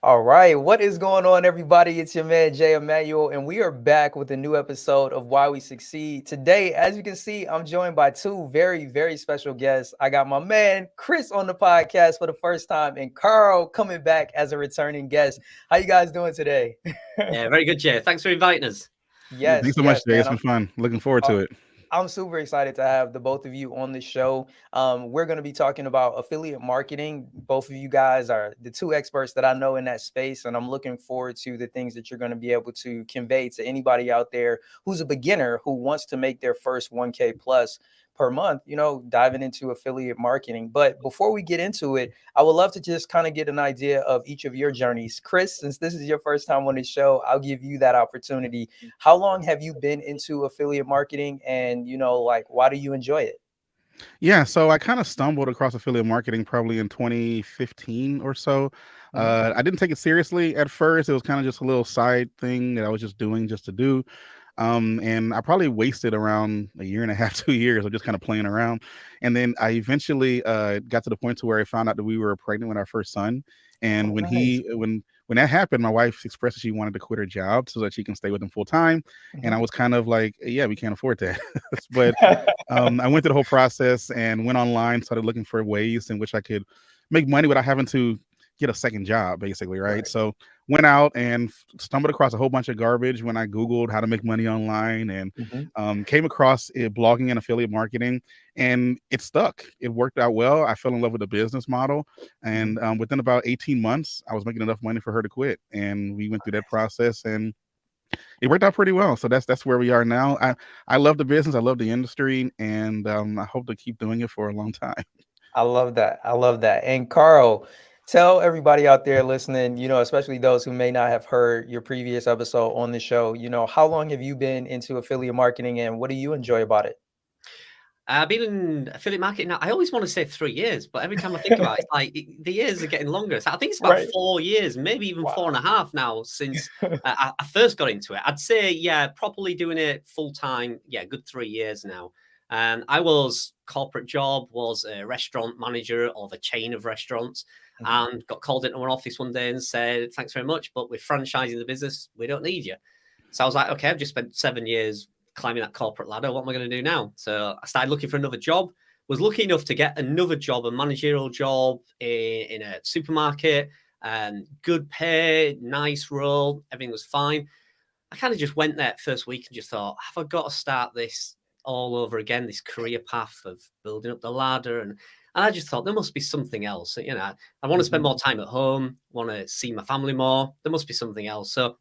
All right, what is going on, everybody? It's your man Jay Immanuel, and we are back with a new episode of Why We Succeed. Today, as you can see, I'm joined by two very, very special guests. I got my man Chris on the podcast for the first time, and Carl coming back as a returning guest. How you guys doing today? Yeah, very good, Jay. Thanks for inviting us. Yeah, Yes, thanks so much, yes, Jay. man. It's been fun. Looking forward Uh, to it. I'm super excited to have the both of you on the show. We're going to be talking about affiliate marketing. Both of you guys are the two experts that I know in that space, and I'm looking forward to the things that you're going to be able to convey to anybody out there who's a beginner who wants to make their first 1K plus per month, diving into affiliate marketing. But before we get into it, I would love to just kind of get an idea of each of your journeys. Chris, since this is your first time on the show, I'll give you that opportunity. How long have you been into affiliate marketing, and like, why do you enjoy it? Yeah, so I kind of stumbled across affiliate marketing probably in 2015 or so. Mhm. I didn't take it seriously at first. It was kind of just a little side thing that I was just doing just to do. And I probably wasted around a year and a half, 2 years of just kind of playing around. And then I eventually got to the point to where I found out that we were pregnant with our first son. And Oh, nice. when that happened, my wife expressed that she wanted to quit her job so that she can stay with him full time. And I Mhm. was kind of like, yeah, we can't afford that. But I went through the whole process and went online, started looking for ways in which I could make money without having to get a second job, basically, right? Right. So went out and stumbled across a whole bunch of garbage when I Googled how to make money online and Mhm. came across blogging and affiliate marketing, and it stuck. It worked out well. I fell in love with the business model, Mhm. and within about 18 months, I was making enough money for her to quit, and we went through that process, and it worked out pretty well. So that's where we are now. I love the business. I love the industry, and I hope to keep doing it for a long time. I love that. I love that. And Carl, tell everybody out there listening, especially those who may not have heard your previous episode on the show, how long have you been into affiliate marketing, and what do you enjoy about it? I've been in affiliate marketing now. I always want to say 3 years, but every time I think about it, it's like the years are getting longer. So I think it's about Right. 4 years, maybe even four and Wow. a half now since I first got into it. I'd say, yeah, properly doing it full time. Yeah, good 3 years now. And I was corporate job, was a restaurant manager of a chain of restaurants, Mhm. and got called into an office one day and said, "Thanks very much, but we're franchising the business. We don't need you." So I was like, okay, I've just spent 7 years climbing that corporate ladder. What am I going to do now? So I started looking for another job. Was lucky enough to get another job, a managerial job in a supermarket, and good pay, nice role. Everything was fine. I kind of just went there first week and just thought, have I got to start this all over again? This career path of building up the ladder, and I just thought there must be something else. I want to spend Mhm. more time at home. Want to see my family more. There must be something else. So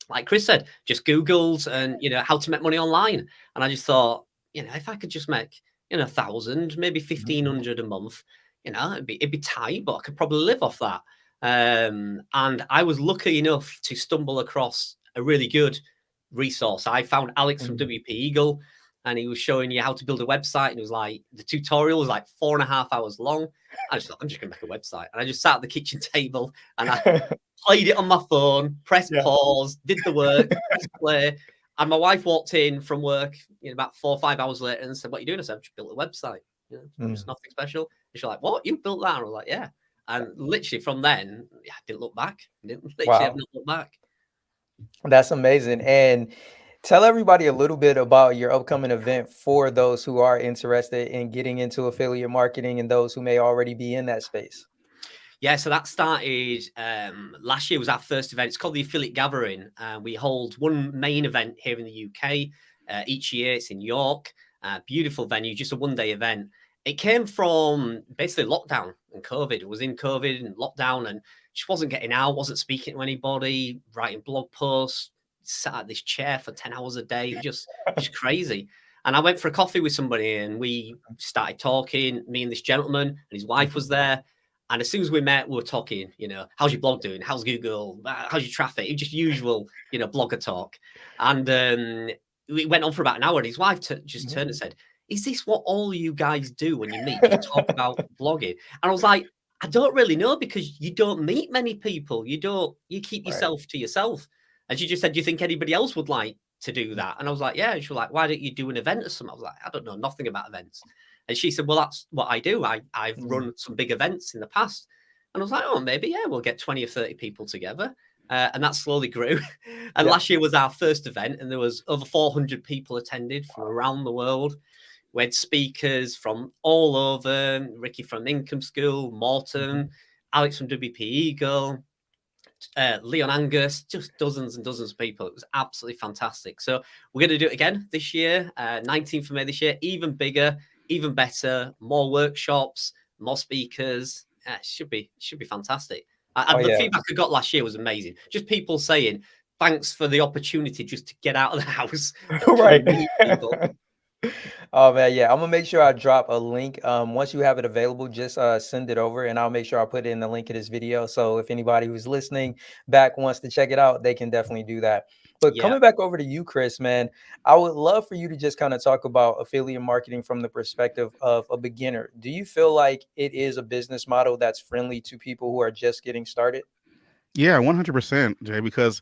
like Chris said, just Googled and how to make money online. And I just thought, if I could just make 1,000, maybe Mhm. 1,500 a month, it'd be tight, but I could probably live off that. And I was lucky enough to stumble across a really good resource. I found Alex from Mhm. WP Eagle, and he was showing you how to build a website. And it was like the tutorial was like 4.5 hours long. I just thought, I'm just gonna make a website. And I just sat at the kitchen table and I played it on my phone, pressed Yeah. pause, did the work, pressed play. And my wife walked in from work about 4 or 5 hours later and said, "What are you doing?" I said, "I've just built a website. Just Mm. nothing special." And she's like, "What? You built that?" And I was like, "Yeah." And literally from then, yeah, I didn't look back. I didn't literally have Wow. not looked back. That's amazing. And tell everybody a little bit about your upcoming event for those who are interested in getting into affiliate marketing and those who may already be in that space. Yeah, so that started last year was our first event. It's called the Affiliate Gathering. We hold one main event here in the UK each year. It's in York, beautiful venue, just a one-day event. It came from basically lockdown and COVID. It was in COVID and lockdown and just wasn't getting out, wasn't speaking to anybody, writing blog posts, sat at this chair for 10 hours a day. It was just crazy. And I went for a coffee with somebody and we started talking, me and this gentleman, and his wife Mhm. was there. And as soon as we met, we were talking, how's your blog doing? How's Google? How's your traffic? Just usual, blogger talk. And we went on for about an hour. And his wife just Mhm. turned and said, "Is this what all you guys do when you meet? Just talk about blogging?" And I was like, "I don't really know because you don't meet many people. You keep Right. yourself to yourself." And she just said, "Do you think anybody else would like to do that?" And I was like, "Yeah." And she was like, "Why don't you do an event or something?" I was like, "I don't know nothing about events." And she said, "Well, that's what I do. I've Mm. run some big events in the past." And I was like, oh, maybe, yeah, we'll get 20 or 30 people together. And that slowly grew. And Yeah. last year was our first event, and there was over 400 people attended from around the world. We had speakers from all over, Ricky from Income School, Morton, Alex from WP Eagle, Leon Angus, just dozens and dozens of people. It was absolutely fantastic. So we're going to do it again this year, 19th of May this year, even bigger, even better, more workshops, more speakers. It should be fantastic. The feedback I got last year was amazing. Just people saying, thanks for the opportunity just to get out of the house, Right. meet people. Oh man, yeah. I'm gonna make sure I drop a link. Once you have it available, just send it over, and I'll make sure I put it in the link of this video. So if anybody who's listening back wants to check it out, they can definitely do that. But Yeah. coming back over to you, Chris, man, I would love for you to just kind of talk about affiliate marketing from the perspective of a beginner. Do you feel like it is a business model that's friendly to people who are just getting started? Yeah, 100%, Jay, because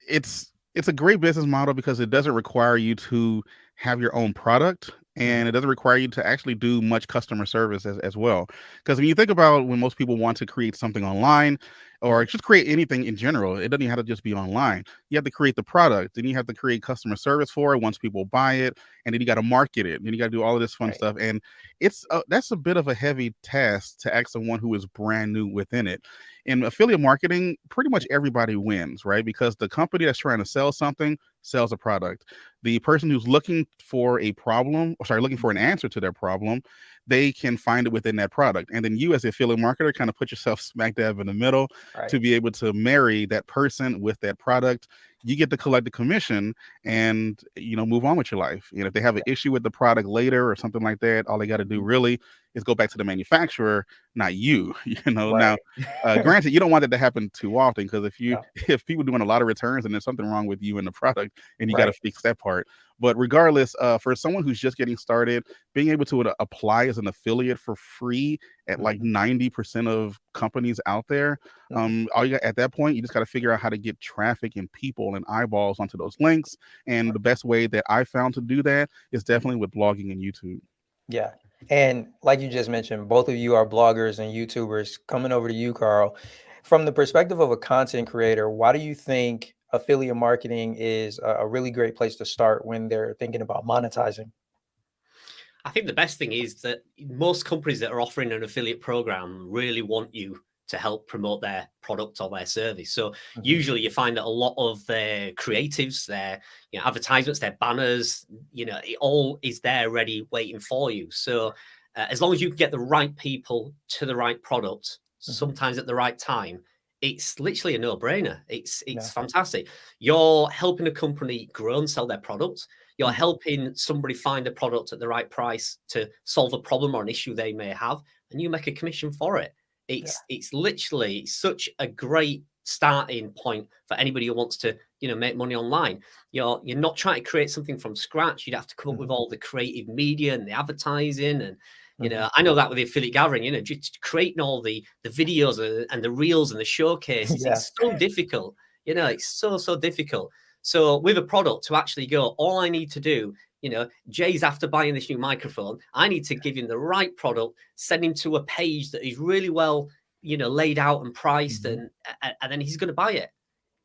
it's a great business model because it doesn't require you to have your own product, and it doesn't require you to actually do much customer service as well. Because when you think about when most people want to create something online or just create anything in general, it doesn't even have to just be online. You have to create the product, then you have to create customer service for it once people buy it, and then you got to market it, then you got to do all of this fun Right. stuff. And that's a bit of a heavy task to ask someone who is brand new within it. In affiliate marketing, pretty much everybody wins, right? Because the company that's trying to sell something sells a product. The person who's looking for a problem, or sorry, looking for an answer to their problem, they can find it within that product. And then you, as the affiliate marketer, kind of put yourself smack dab in the middle Right. to be able to marry that person with that product. You get to collect the commission and move on with your life. If they have an issue with the product later or something like that, all they got to do really is go back to the manufacturer, not you. Now, Right. granted, you don't want that to happen too often, because No. if people doing a lot of returns and there's something wrong with you and the product, and you got to Right. fix that part. But regardless, for someone who's just getting started, being able to apply as an affiliate for free at like 90% of companies out there, all you got at that point, you just got to figure out how to get traffic and people and eyeballs onto those links. And the best way that I found to do that is definitely with blogging and YouTube. Yeah. And like you just mentioned, both of you are bloggers and YouTubers. Coming over to you, Carl, from the perspective of a content creator, why do you think affiliate marketing is a really great place to start when they're thinking about monetizing? I think the best thing is that most companies that are offering an affiliate program really want you to help promote their product or their service. So usually you find that a lot of their creatives, their advertisements, their banners, it all is there ready waiting for you. So as long as you get the right people to the right product, sometimes at the right time, it's literally a no-brainer. It's fantastic. You're helping a company grow and sell their products. You're helping somebody find a product at the right price to solve a problem or an issue they may have, and you make a commission for it. It's literally such a great starting point for anybody who wants to make money online. You're not trying to create something from scratch. You'd have to come up with all the creative media and the advertising, and I know that with the affiliate gathering, just creating all the videos and the reels and the showcases. It's so difficult. It's so difficult. So with a product, to actually go, all I need to do, Jay's after buying this new microphone, I need to give him the right product, send him to a page that is really well, laid out and priced, and then he's going to buy it.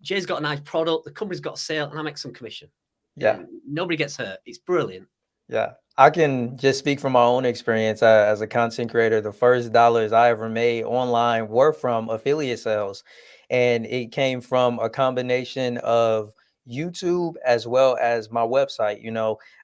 Jay's got a nice product, the company's got a sale, and I make some commission. Yeah. Nobody gets hurt. It's brilliant. Yeah. I can just speak from my own experience as a content creator. The first dollars I ever made online were from affiliate sales. And it came from a combination of YouTube as well as my website.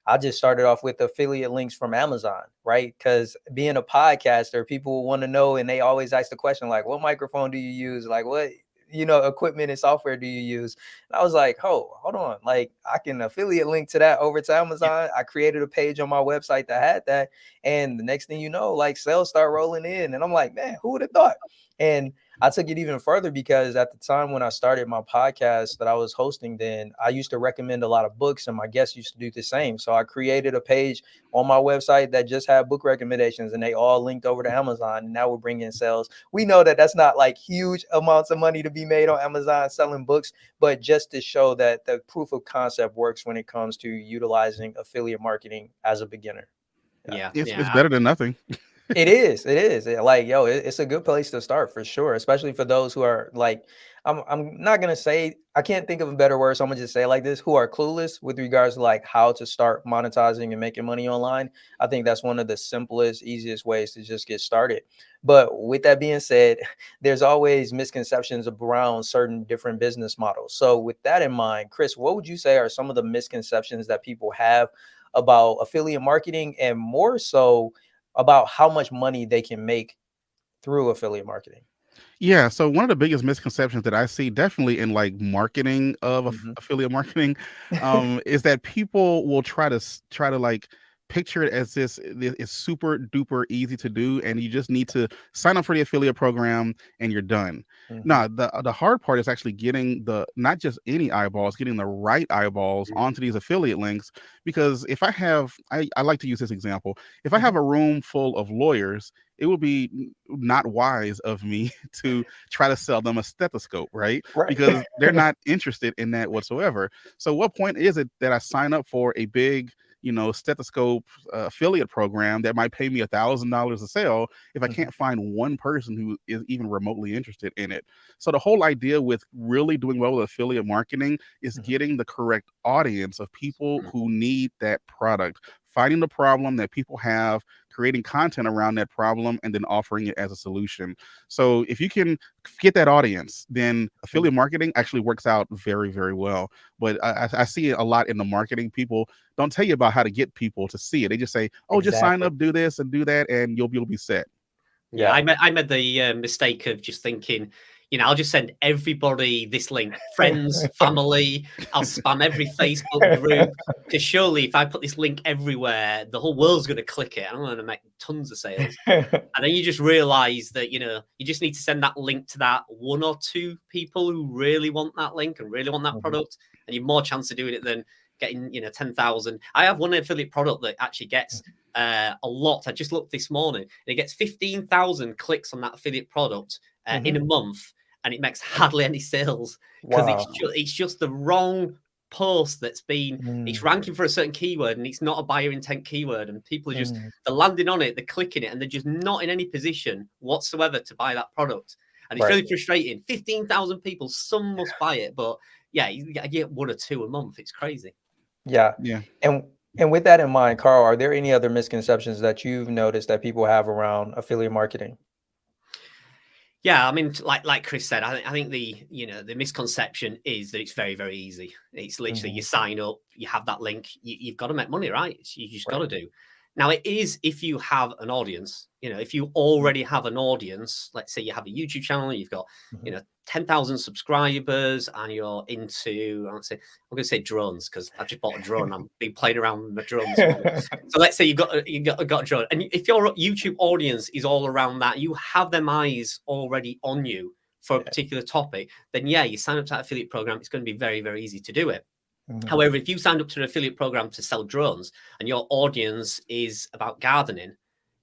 I just started off with affiliate links from Amazon, right? Because being a podcaster, people want to know, and they always ask the question, like, what microphone do you use? Like, what equipment and software do you use? And I was like, oh, hold on. Like, I can affiliate link to that over to Amazon. I created a page on my website that had that. And the next thing you know, like, sales start rolling in. And I'm like, man, who would have thought? And I took it even further because at the time when I started my podcast that I was hosting, then I used to recommend a lot of books, and my guests used to do the same. So I created a page on my website that just had book recommendations, and they all linked over to Amazon. And now we're bringing sales. We know that that's not like huge amounts of money to be made on Amazon selling books, but just to show that the proof of concept works when it comes to utilizing affiliate marketing as a beginner. It's better than nothing. It is. It is. Like, yo, it's a good place to start for sure, especially for those who are like, I'm not gonna say I can't think of a better word, so I'm gonna just say it like this, who are clueless with regards to like how to start monetizing and making money online. I think that's one of the simplest, easiest ways to just get started. But with that being said, there's always misconceptions around certain different business models. So with that in mind, Chris, what would you say are some of the misconceptions that people have about affiliate marketing, and more so about how much money they can make through affiliate marketing? Yeah, so one of the biggest misconceptions that I see definitely in like marketing of Mhm. affiliate marketing, is that people will try to like picture it as this is super duper easy to do, and you just need to sign up for the affiliate program and you're done. Mhm. No, the hard part is actually getting the not just any eyeballs, getting the right eyeballs Mm. onto these affiliate links. Because if I like to use this example. If I have Mhm. a room full of lawyers, it would be not wise of me to try to sell them a stethoscope, right? Right. Because they're not interested in that whatsoever. So, what point is it that I sign up for a big, stethoscope affiliate program that might pay me $1,000 a sale if I Mhm. can't find one person who is even remotely interested in it? So, the whole idea with really doing well with affiliate marketing is Mhm. getting the correct audience of people Mm. who need that product, finding the problem that people have, creating content around that problem, and then offering it as a solution. So if you can get that audience, then Mhm. affiliate marketing actually works out very, very well. But I see it a lot in the marketing. People don't tell you about how to get people to see it. They just say, "Oh, just sign Exactly. up, do this, and do that, and you'll be set." Yeah, Yeah. I made the mistake of just thinking, I'll just send everybody this link, friends, family. I'll spam every Facebook group because surely if I put this link everywhere, the whole world's going to click it. And I'm going to make tons of sales. And then you just realize that, you just need to send that link to that one or two people who really want that link and really want that Mhm. product. And you've more chance of doing it than getting, 10,000. I have one affiliate product that actually gets a lot. I just looked this morning and it gets 15,000 clicks on that affiliate product in Mhm. a month. And it makes hardly any sales because Wow. it's just the wrong post it's Mm. ranking for a certain keyword and it's not a buyer intent keyword and people are just Mm. they're landing on it, they're clicking it, and they're just not in any position whatsoever to buy that product. And it's Right. really frustrating. 15,000 people, some must buy it, but yeah, you get one or two a month. It's crazy. Yeah. Yeah. And and with that in mind, Carl, are there any other misconceptions that you've noticed that people have around affiliate marketing? Yeah, I mean, like Chris said, I think the misconception is that it's very very easy. It's literally you Mhm. sign up, you have that link, you've got to make money, right? You just got Right. to do. Now it is if you have an audience. If you Mhm. already have an audience, let's say you have a YouTube channel, you've got Mhm. 10,000 subscribers, and you're into I'm going to say drones because I just bought a drone. I've been playing around with my drone this morning. So let's say you got a drone, and if your YouTube audience is all around that, you have them eyes already on you for a Yeah. particular topic, then yeah, you sign up to that affiliate program. It's going to be very very easy to do it. Mhm. However, if you signed up to an affiliate program to sell drones and your audience is about gardening,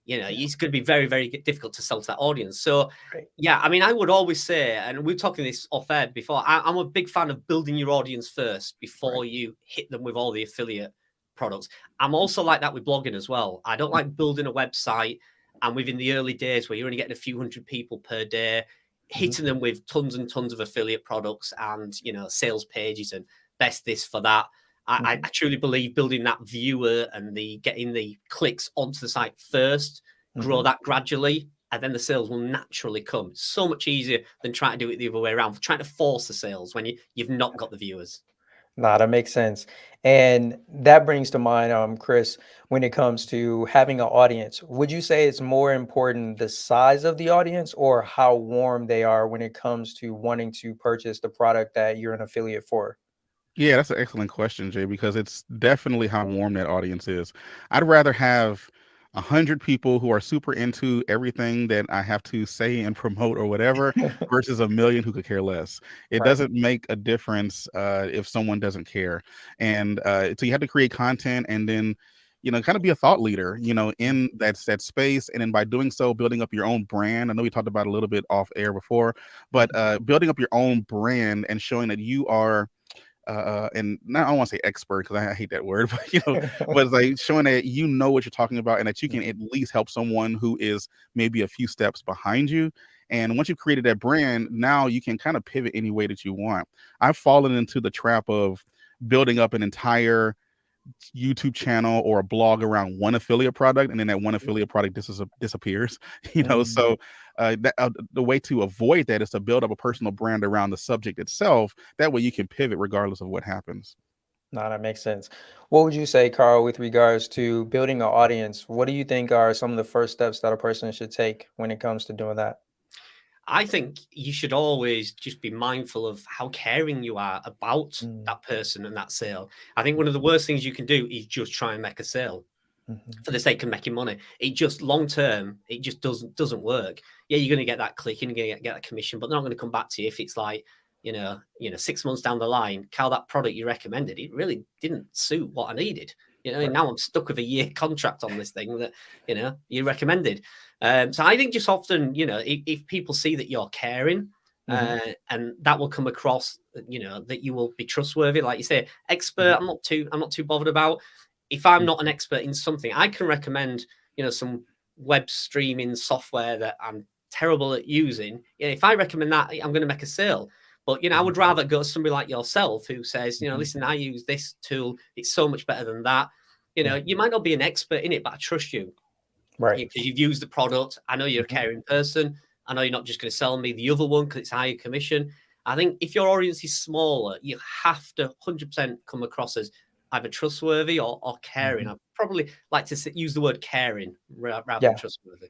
Yeah. it's going to be very, very difficult to sell to that audience. So, Right. yeah, I mean, I would always say, and we are talking this off air before, I'm a big fan of building your audience first Right. before you hit them with all the affiliate products. I'm also like that with blogging as well. I don't like building a website and within the early days where you're only getting a few hundred people per day, Mhm. hitting them with tons and tons of affiliate products and, sales pages and best this for that. I Mhm. truly believe building that viewer and the getting the clicks onto the site first, grow Mhm. that gradually, and then the sales will naturally come. It's so much easier than trying to do it the other way around, trying to force the sales when you've not got the viewers. Nah, that makes sense. And that brings to mind, Chris, when it comes to having an audience, would you say it's more important the size of the audience or how warm they are when it comes to wanting to purchase the product that you're an affiliate for? Yeah, that's an excellent question, Jay, because it's definitely how warm that audience is. I'd rather have 100 people who are super into everything that I have to say and promote or whatever versus a million who could care less. It Right. doesn't make a difference if someone doesn't care. And so you have to create content and then, kind of be a thought leader, in that space. And then by doing so, building up your own brand. I know we talked about it a little bit off air before, but Mhm. building up your own brand and showing that you are and not, I don't want to say expert because I hate that word, but but it's like showing that you know what you're talking about and that you can at least help someone who is maybe a few steps behind you. And once you've created that brand, now you can kind of pivot any way that you want. I've fallen into the trap of building up an entire YouTube channel or a blog around one affiliate product, and then that one affiliate product disappears. Mm. So the way to avoid that is to build up a personal brand around the subject itself. That way, you can pivot regardless of what happens. No, that makes sense. What would you say, Carl, with regards to building an audience? What do you think are some of the first steps that a person should take when it comes to doing that? I think you should always just be mindful of how caring you are about Mm. that person and that sale. I think one of the worst things you can do is just try and make a sale Mhm. for the sake of making money. It just long term, it just doesn't work. Yeah, you're going to get that click, you're going to get that commission, but they're not going to come back to you if it's like, 6 months down the line, Cal, that product you recommended, it really didn't suit what I needed. Right. Now I'm stuck with a year contract on this thing that you recommended. So I think just often, if people see that you're caring, Mhm. and that will come across, that you will be trustworthy. Like you say, expert, Mhm. I'm not too bothered about. If I'm Mhm. not an expert in something, I can recommend, some web streaming software that I'm terrible at using. If I recommend that, I'm going to make a sale. But I Mhm. would rather go to somebody like yourself who says, Mhm. listen, I use this tool. It's so much better than that. Mhm. You might not be an expert in it, but I trust you Right. because you've used the product. I know you're a Mhm. caring person. I know you're not just going to sell me the other one because it's higher commission. I think if your audience is smaller, you have to 100% come across as either trustworthy or caring. Mhm. I probably like to use the word caring rather than Yeah. trustworthy.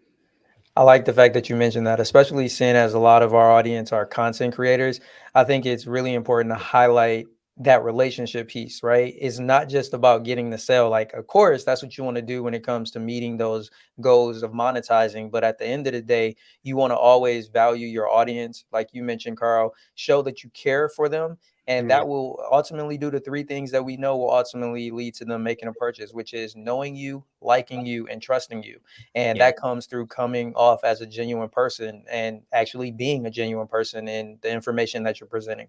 I like the fact that you mentioned that, especially seeing as a lot of our audience are content creators. I think it's really important to highlight that relationship piece, right? It's not just about getting the sale. Like, of course, that's what you want to do when it comes to meeting those goals of monetizing. But at the end of the day, you want to always value your audience. Like you mentioned, Carl, show that you care for them. And Yeah, that will ultimately do the three things that we know will ultimately lead to them making a purchase, which is knowing you, liking you, and trusting you. And yeah. that comes through coming off as a genuine person and actually being a genuine person in the information that you're presenting.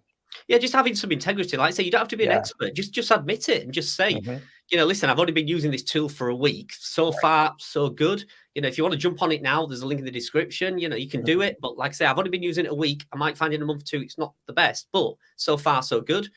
Yeah, just having some integrity. Like I say, you don't have to be an Yeah. expert. Just admit it and just say, Hmm. listen, I've only been using this tool for a week. So Right. far, so good. If you want to jump on it now, there's a link in the description. You can do Mhm. it. But like I say, I've only been using it a week. I might find in a month or two it's not the best, but so far, so good.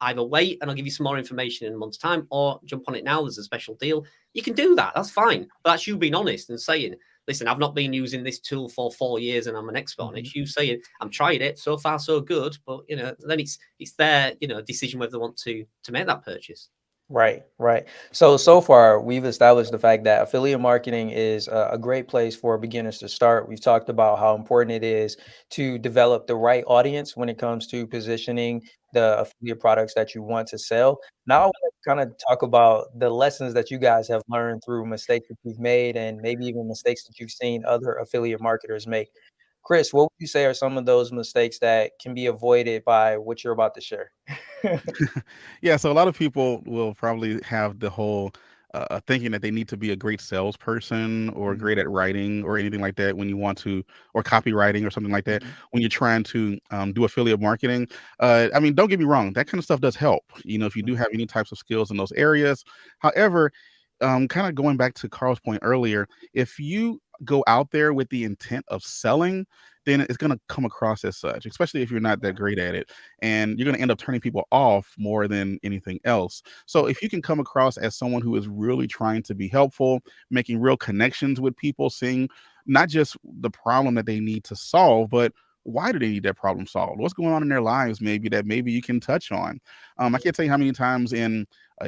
Either wait and I'll give you some more information in a month's time, or jump on it now. There's a special deal. You can do that. That's fine. But that's you being honest and saying, listen, I've not been using this tool for 4 years and I'm an expert on it. Mhm. It's you saying, I'm trying it, so far so good, but then it's their decision whether they want to make that purchase. Right, right. So far, we've established the fact that affiliate marketing is a great place for beginners to start. We've talked about how important it is to develop the right audience when it comes to positioning the affiliate products that you want to sell. Now, I want to kind of talk about the lessons that you guys have learned through mistakes that you've made and maybe even mistakes that you've seen other affiliate marketers make. Chris, what would you say are some of those mistakes that can be avoided by what you're about to share? Yeah, so a lot of people will probably have the whole thinking that they need to be a great salesperson or Mhm. great at writing or anything like that when you want to, or copywriting or something like that Mhm. when you're trying to do affiliate marketing. I mean, don't get me wrong, that kind of stuff does help. If you do have any types of skills in those areas. However, kind of going back to Carl's point earlier, if you go out there with the intent of selling, then it's going to come across as such, especially if you're not that great at it. And you're going to end up turning people off more than anything else. So if you can come across as someone who is really trying to be helpful, making real connections with people, seeing not just the problem that they need to solve, but why do they need that problem solved? What's going on in their lives, maybe that maybe you can touch on. I can't tell you how many times in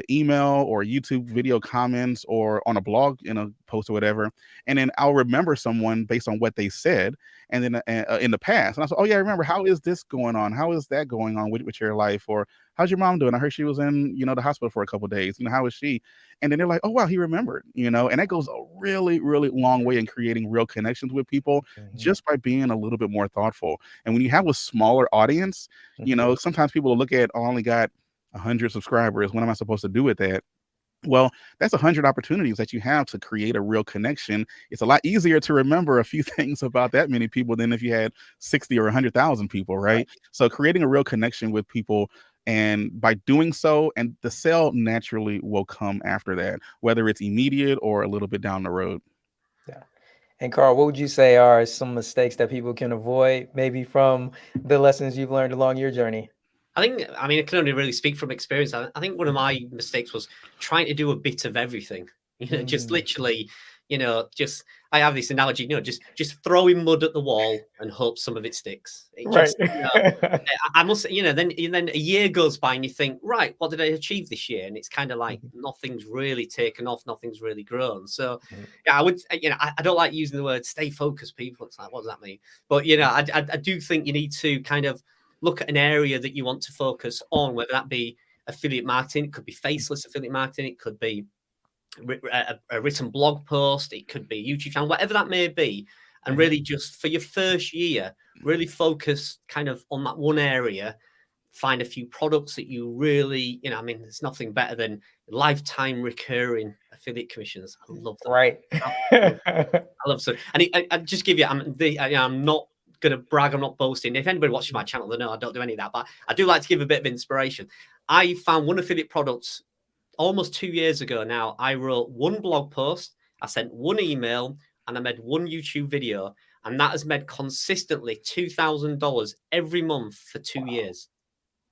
email or YouTube video comments or on a blog in a post or whatever, and then I'll remember someone based on what they said, and then in the past, and I said, "Oh yeah, I remember. How is this going on? How is that going on with your life? Or how's your mom doing? I heard she was in the hospital for a couple of days. How is she?" And then they're like, "Oh wow, he remembered." And that goes a really really long way in creating real connections with people Mhm. just by being a little bit more thoughtful. And when you have a smaller audience, Mhm. sometimes people will look at, "Oh, I only got 100 subscribers. What am I supposed to do with that?" Well, that's 100 opportunities that you have to create a real connection. It's a lot easier to remember a few things about that many people than if you had 60 or 100,000 people, Right. right? So creating a real connection with people And by doing so, and the sale naturally will come after that, whether it's immediate or a little bit down the road. Yeah. And Carl, what would you say are some mistakes that people can avoid, maybe from the lessons you've learned along your journey? I mean, I can only really speak from experience. I think one of my mistakes was trying to do a bit of everything. Just literally, I have this analogy, just throwing mud at the wall and hope some of it sticks. It Right. just, I must, then a year goes by and you think, right, what did I achieve this year? And it's kind of like nothing's really taken off, nothing's really grown. So, yeah, I would, I don't like using the word stay focused, people. It's like, what does that mean? But I do think you need to kind of look at an area that you want to focus on, whether that be affiliate marketing, it could be faceless affiliate marketing, it could be a written blog post, it could be a YouTube channel, whatever that may be. And really just for your first year, really focus kind of on that one area, find a few products that you really, there's nothing better than lifetime recurring affiliate commissions. I love them. Right. I love so. And I just give you, I'm not going to brag, I'm not boasting. If anybody watches my channel, they know I don't do any of that, but I do like to give a bit of inspiration. I found one affiliate product almost 2 years ago now. I wrote one blog post, I sent one email, and I made one YouTube video, and that has made consistently $2,000 every month for 2 years.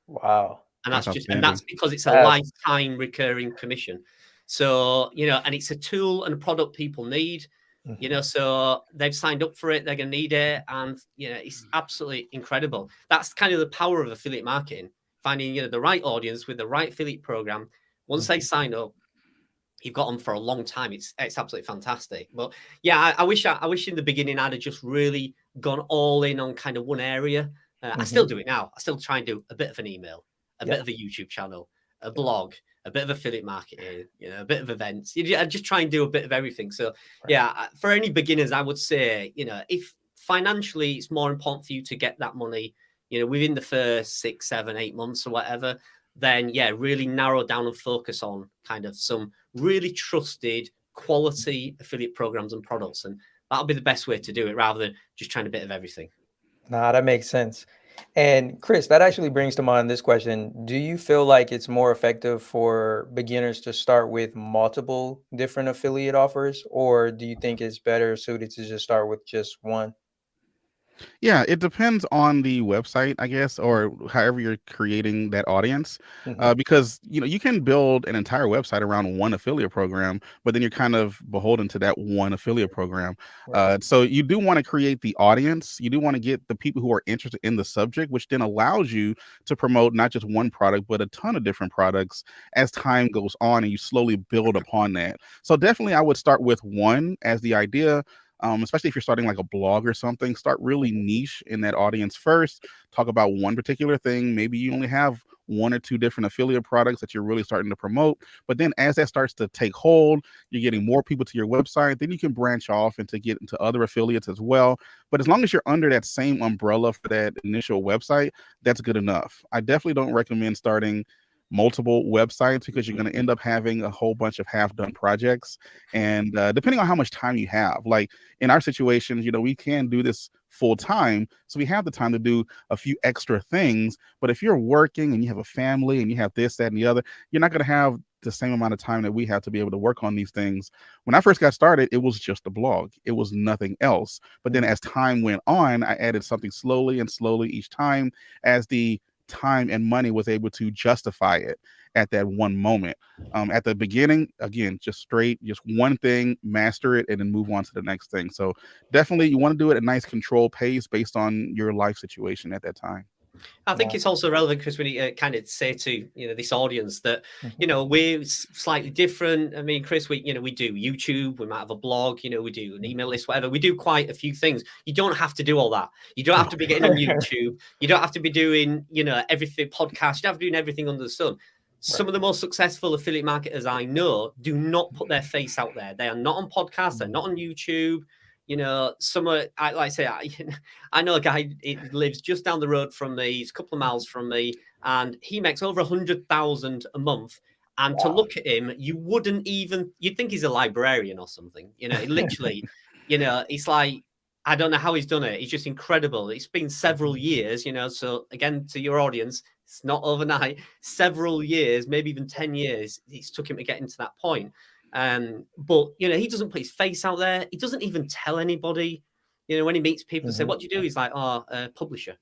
Wow. And that's because it's a lifetime recurring commission. So, and it's a tool and a product people need. So they've signed up for it, they're going to need it. And, it's absolutely incredible. That's kind of the power of affiliate marketing, finding, the right audience with the right affiliate program. Once they sign up, you've got them for a long time. It's absolutely fantastic. But yeah, I wish in the beginning I'd have just really gone all in on kind of one area. I still do it now. I still try and do a bit of an email, a bit of a YouTube channel, a blog, a bit of affiliate marketing, a bit of events. I just try and do a bit of everything. So yeah, for any beginners, I would say, if financially it's more important for you to get that money, within the first 6, 7, 8 months or whatever, then yeah, really narrow down and focus on kind of some really trusted quality affiliate programs and products. And that'll be the best way to do it rather than just trying a bit of everything. Nah, that makes sense. And Chris, that actually brings to mind this question. Do you feel like it's more effective for beginners to start with multiple different affiliate offers, or do you think it's better suited to just start with just one? Yeah, it depends on the website, I guess, or however you're creating that audience. Because you can build an entire website around one affiliate program, but then you're kind of beholden to that one affiliate program. Right. So you do want to create the audience. You do want to get the people who are interested in the subject, which then allows you to promote not just one product, but a ton of different products as time goes on, and you slowly build upon that. So definitely, I would start with one as the idea. Especially if you're starting like a blog or something, start really niche in that audience first. Talk about one particular thing. Maybe you only have 1 or 2 different affiliate products that you're really starting to promote. But then as that starts to take hold, you're getting more people to your website. Then you can branch off and to get into other affiliates as well. But as long as you're under that same umbrella for that initial website, that's good enough. I definitely don't recommend starting multiple websites because you're going to end up having a whole bunch of half-done projects. And depending on how much time you have, like in our situations, we can do this full time, so we have the time to do a few extra things. But if you're working and you have a family and you have this, that, and the other, you're not going to have the same amount of time that we have to be able to work on these things. When I first got started, it was just a blog. It was nothing else. But then as time went on, I added something slowly and slowly each time as the time and money was able to justify it at that one moment. At the beginning, again, just one thing, master it, and then move on to the next thing. So definitely you want to do it at a nice controlled pace based on your life situation at that time. I think it's also relevant because we need to kind of say to this audience that we're slightly different. I mean, Chris, we do YouTube, we might have a blog, we do an email list, whatever. We do quite a few things. You don't have to do all that. You don't have to be getting on YouTube. You don't have to be doing everything podcast. You don't have to be doing everything under the sun. Some of the most successful affiliate marketers I know do not put their face out there. They are not on podcasts. They're not on YouTube. Some are, like I say, I know a guy, he lives just down the road from me. He's a couple of miles from me, and he makes over 100,000 a month. And to look at him, you'd think he's a librarian or something. Literally, it's like, I don't know how he's done it. He's just incredible. It's been several years, so again, to your audience, It's not overnight. Several years, maybe even 10 years, it's took him to get into that point. But he doesn't put his face out there. He doesn't even tell anybody. When he meets people, say, "What do you do?" He's like, "Oh, publisher."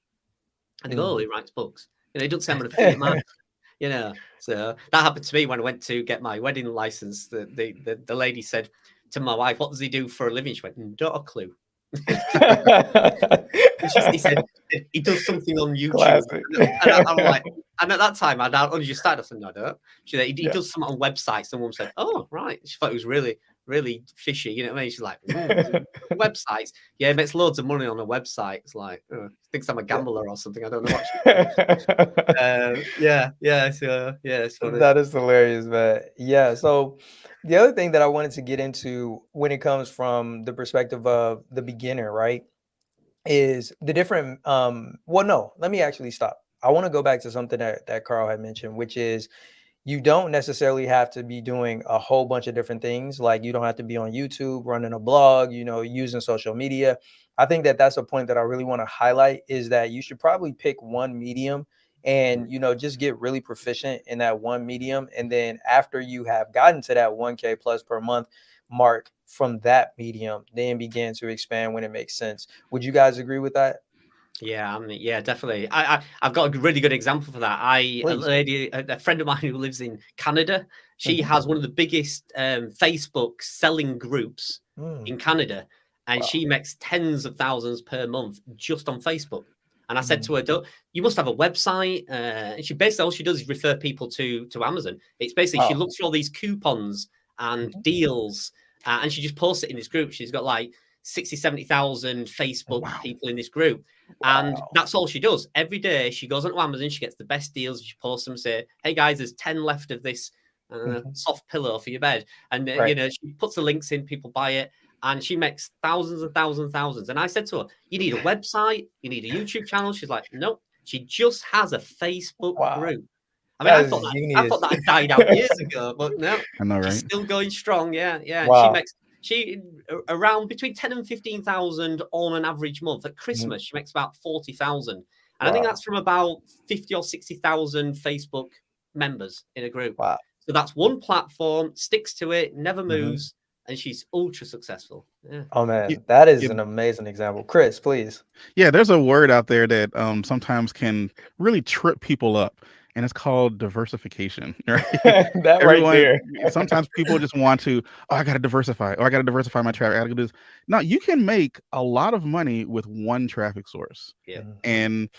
And they go, "Oh, he writes books." He doesn't say I'm an affiliate marketer. So that happened to me when I went to get my wedding license. The lady said to my wife, "What does he do for a living?" She went, "Not a clue." He said he does something on YouTube. Classic. And I'm like, and at that time I'd only just started. I said, "No, I don't." She said, he does something on websites. Someone said, "Oh, right." She thought it was really, really fishy. You know what I mean? She's like, "Websites? Yeah, he makes loads of money on a website." It's like, thinks I'm a gambler or something. I don't know what. Yeah. So it's funny. That is hilarious, man. Yeah. So the other thing that I wanted to get into when it comes from the perspective of the beginner, right, is the different well, no, let me actually stop. I want to go back to something that Carl had mentioned, which is you don't necessarily have to be doing a whole bunch of different things. Like you don't have to be on YouTube, running a blog, using social media. I think that that's a point that I really want to highlight is that you should probably pick one medium and, just get really proficient in that one medium. And then after you have gotten to that 1K plus per month mark from that medium, then begin to expand when it makes sense. Would you guys agree with that? Yeah, yeah, definitely. I've got a really good example for that. A friend of mine who lives in Canada, she has one of the biggest Facebook selling groups in Canada, and she makes tens of thousands per month just on Facebook. And I said to her, "You must have a website." And she basically all she does is refer people to Amazon. It's basically she looks for all these coupons and deals, and she just posts it in this group. She's got like 60, 70,000 Facebook people in this group. And that's all she does. Every day she goes onto Amazon, she gets the best deals, she posts them and say, "Hey guys, there's 10 left of this soft pillow for your bed." And she puts the links in, people buy it, and she makes thousands and thousands and thousands. And I said to her, "You need a website, you need a YouTube channel." She's like, "Nope." She just has a Facebook group. I mean, I thought that had died out years ago, but no, I know, right? she's still going strong. Yeah. Wow. She around between 10 and 15,000 on an average month. At Christmas, she makes about 40,000. And I think that's from about 50 or 60,000 Facebook members in a group. Wow. So that's one platform, sticks to it, never moves, and she's ultra successful. Yeah. Oh man, that is an amazing example. Chris, please. Yeah, there's a word out there that sometimes can really trip people up, and it's called diversification. Right? That right there. Sometimes people just want to, I got to diversify, or I got to diversify my traffic. I got to do this. No, you can make a lot of money with one traffic source. Yeah. And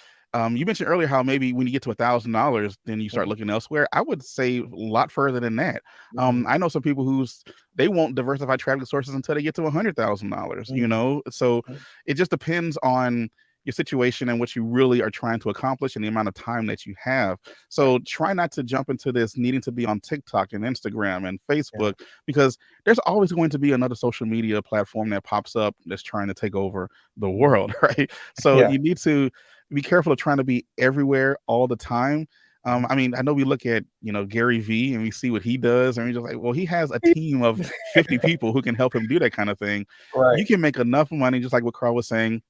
you mentioned earlier how maybe when you get to $1,000, then you start looking elsewhere. I would say a lot further than that. I know some people they won't diversify traffic sources until they get to $100,000. So it just depends on your situation and what you really are trying to accomplish and the amount of time that you have. So try not to jump into this needing to be on TikTok and Instagram and Facebook, because there's always going to be another social media platform that pops up that's trying to take over the world, right? So you need to be careful of trying to be everywhere all the time. I mean, I know we look at, Gary Vee and we see what he does, and we're just like, well, he has a team of 50 people who can help him do that kind of thing. Right. You can make enough money, just like what Carl was saying,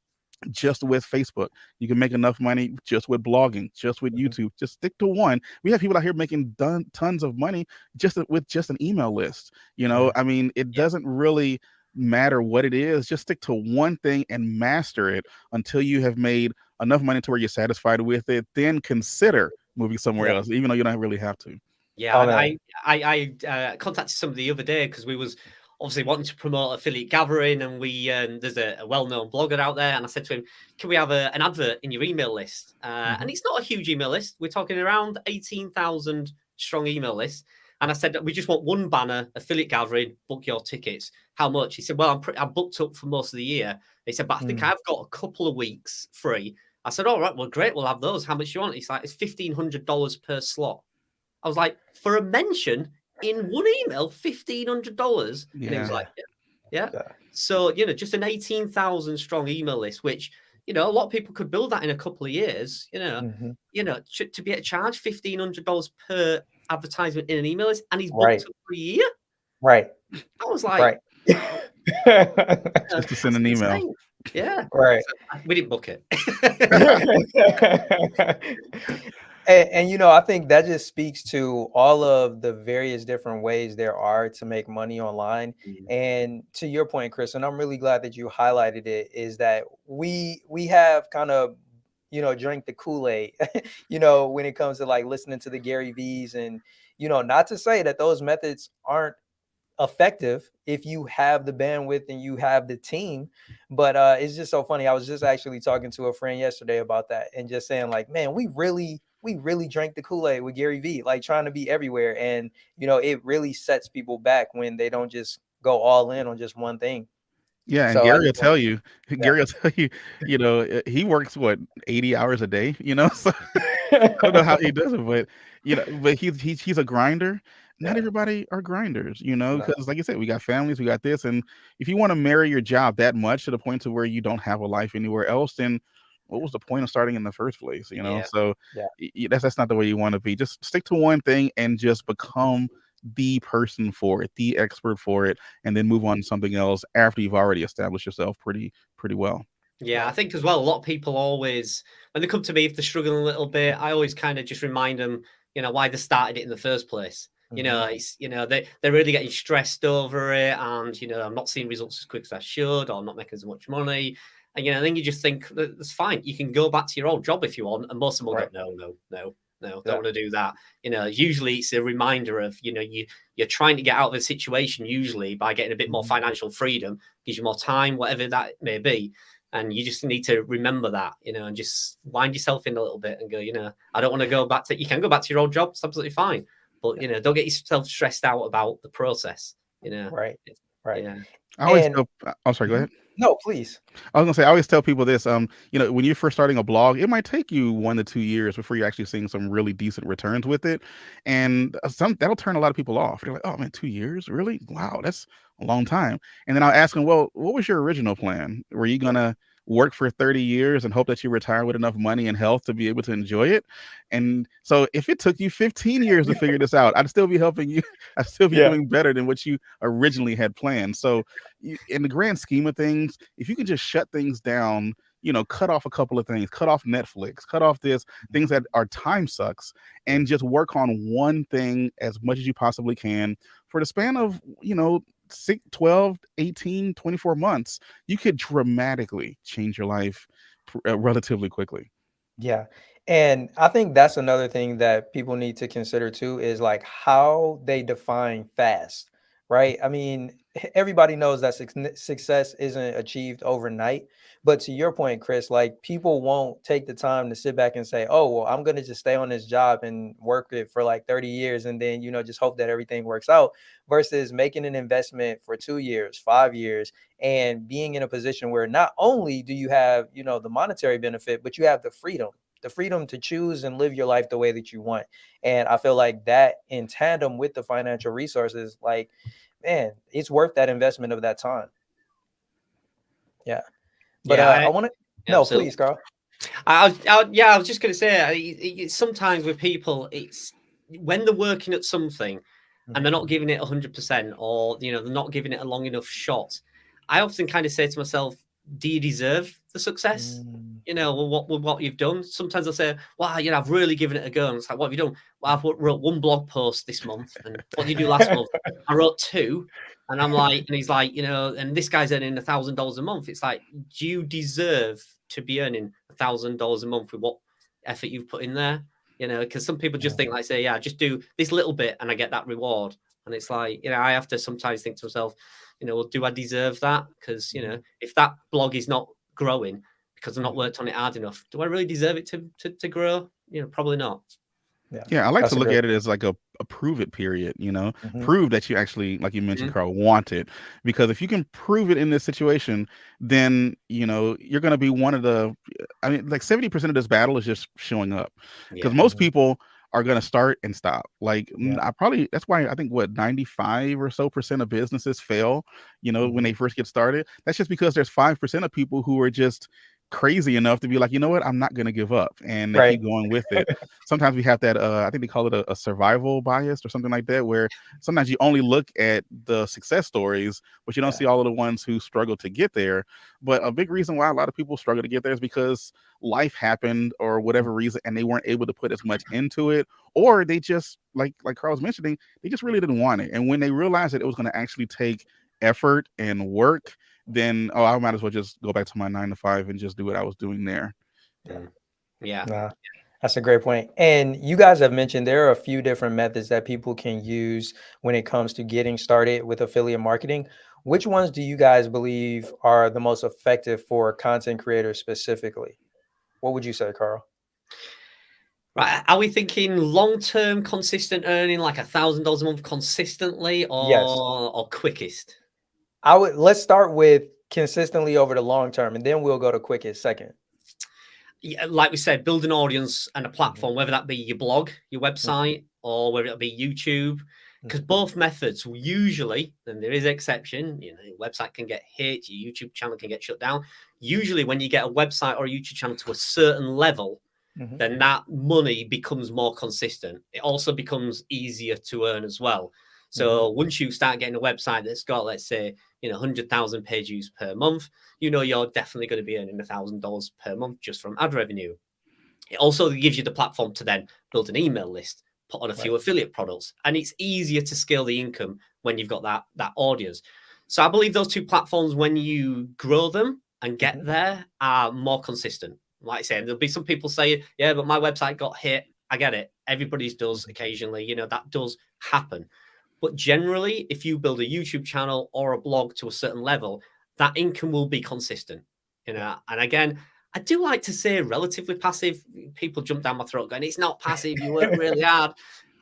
just with Facebook. You can make enough money just with blogging, just with YouTube. Just stick to one. We have people out here making tons of money with just an email list. I mean, it doesn't really matter what it is. Just stick to one thing and master it until you have made enough money to where you're satisfied with it. Then consider moving somewhere else, even though you don't really have to. Yeah, and I contacted somebody the other day because we was obviously wanting to promote affiliate gathering, and we there's a well-known blogger out there, and I said to him, "Can we have an advert in your email list?" And it's not a huge email list. We're talking around 18,000 strong email list. And I said, "We just want one banner, affiliate gathering, book your tickets. How much?" He said, "Well, I'm booked up for most of the year." He said, "But I think I've got a couple of weeks free." I said, "All right, well, great. We'll have those. How much do you want?" He's like, "It's $1,500 per slot." I was like, for a mention in one email, $1,500. And he was like, yeah. So, just an 18,000 strong email list, which, a lot of people could build that in a couple of years, to be at charge $1,500 per advertisement in an email list, and he's booked up for a year. Right. I was like, just to send an email. Insane. Yeah. Right. So we didn't book it. And I think that just speaks to all of the various different ways there are to make money online. Mm. And to your point, Chris, and I'm really glad that you highlighted it, is that we have kind of drink the Kool-Aid, when it comes to like listening to the Gary V's, and not to say that those methods aren't effective if you have the bandwidth and you have the team. But it's just so funny. I was just actually talking to a friend yesterday about that, and just saying like, man, we really drank the Kool-Aid with Gary Vee, like trying to be everywhere. And it really sets people back when they don't just go all in on just one thing. Yeah, and So I Gary will just want tell you, yeah. Gary will tell you, he works what 80 hours a day, So I don't know how he does it, but but he's a grinder. Not Yeah. everybody are grinders, No. because like you said, we got families, we got this, and if you want to marry your job that much to the point to where you don't have a life anywhere else, then what was the point of starting in the first place? Yeah. So Yeah. that's not the way you want to be. Just stick to one thing and just become the person for it, the expert for it, and then move on to something else after you've already established yourself pretty well. Yeah, I Right. think as well, a lot of people always, when they come to me, if they're struggling a little bit, I always kind of just remind them, why they started it in the first place. Hmm. It's, they're really getting stressed over it, and, I'm not seeing results as quick as I should, or I'm not making as much money. And, then you just think that's fine. You can go back to your old job if you want. And most of them will Right. go, no, don't Yeah. want to do that. Usually it's a reminder of, you're trying to get out of a situation, usually by getting a bit more Mhm. financial freedom, gives you more time, whatever that may be. And you just need to remember that, and just wind yourself in a little bit and go, I don't want to go back to, you can go back to your old job. It's absolutely fine. But, Yeah. don't get yourself stressed out about the process, Right. Right. Yeah. I always And tell. I'm sorry. Go mhm. ahead. No, please. I was gonna say, I always tell people this. When you're first starting a blog, it might take you 1 to 2 years before you're actually seeing some really decent returns with it, and some that'll turn a lot of people off. They're like, "Oh man, 2 years? Really? Wow, that's a long time." And then I'll ask them, "Well, what was your original plan? Were you Right. gonna work for 30 years and hope that you retire with enough money and health to be able to enjoy it?" And so, if it took you 15 years to figure this out, I'd still be helping you. I'd still be Yeah. doing better than what you originally had planned. So in the grand scheme of things, if you can just shut things down, cut off a couple of things, cut off Netflix, cut off this, things that are time sucks, and just work on one thing as much as you possibly can for the span of, 6, 12, 18, 24 months, you could dramatically change your life relatively quickly. Yeah. And I think that's another thing that people need to consider too, is like how they define fast, right? I mean, everybody knows that success isn't achieved overnight. But to your point, Chris, like people won't take the time to sit back and say, oh, well, I'm going to just stay on this job and work it for like 30 years and then, just hope that everything works out, versus making an investment for 2 years, 5 years, and being in a position where not only do you have, the monetary benefit, but you have the freedom to choose and live your life the way that you want. And I feel like that in tandem with the financial resources, like, man, it's worth that investment of that time. Yeah. But Yeah, I want to, no, absolutely. please, Carl. I was just going to say, sometimes with people, it's when they're working at something and they're Mhm. not giving it 100%, or they're not giving it a long enough shot. I often kind of say to myself, do you deserve the success? Mm. What you've done. Sometimes I'll say, well, I've really given it a go. And it's like, what have you done? Well, I've wrote one blog post this month. And what did you do last month? I wrote two. And I'm like, and he's like, and this guy's earning $1,000 a month. It's like, do you deserve to be earning $1,000 a month with what effort you've put in there? Because some people just think, like, say, yeah, just do this little bit and I get that reward. And it's like, I have to sometimes think to myself, well, do I deserve that? Because, Mhm. if that blog is not growing because I've not Mhm. worked on it hard enough, do I really deserve it to grow? Probably not. Yeah, Yeah, I like to that's a look great. at it as like a prove it period, Mhm. prove that you actually, like you mentioned, Mhm. Carl, want it. Because if you can prove it in this situation, then, you're going to be one of I mean, like 70% of this battle is just showing up. Because Yeah. most Mhm. people are going to start and stop. Like, Yeah. that's why I think what 95 or so percent of businesses fail, when Mhm. they first get started. That's just because there's 5% of people who are just crazy enough to be like, you know what, I'm not going to give up, and they Right. keep going with it. Sometimes we have that, I think they call it a survival bias or something like that, where sometimes you only look at the success stories, but you don't Yeah. see all of the ones who struggle to get there. But a big reason why a lot of people struggle to get there is because life happened or whatever reason, and they weren't able to put as much into it, or they just, like Carl was mentioning, they just really didn't want it. And when they realized that it was going to actually take effort and work, then I might as well just go back to my 9 to 5 and just do what I was doing there. Yeah. Nah, that's a great point. And you guys have mentioned there are a few different methods that people can use when it comes to getting started with affiliate marketing. Which ones do you guys believe are the most effective for content creators specifically? What would you say, Carl? Right. Are we thinking long-term consistent earning, like $1,000 a month consistently, Yes. or quickest? Let's start with consistently over the long term, and then we'll go to quickest second. Yeah, like we said, build an audience and a Mhm. platform, whether that be your blog, your Mhm. website, or whether it be YouTube. Because Mhm. both methods usually, and there is exception, your website can get hit, your YouTube channel can get shut down. Usually, when you get a website or a YouTube channel to a certain level, Mhm. then that money becomes more consistent. It also becomes easier to earn as well. So once you start getting a website that's got, let's say, 100,000 page views per month, you're definitely going to be earning $1,000 per month just from ad revenue. It also gives you the platform to then build an email list, put on a few Right. affiliate products, and it's easier to scale the income when you've got that audience. So I believe those two platforms, when you grow them and get Mhm. there, are more consistent. Like I said, there'll be some people saying, yeah, but my website got hit. I get it. Everybody's does occasionally, that does happen. But generally, if you build a YouTube channel or a blog to a certain level, that income will be consistent. And again, I do like to say relatively passive. People jump down my throat going, it's not passive. You work really hard.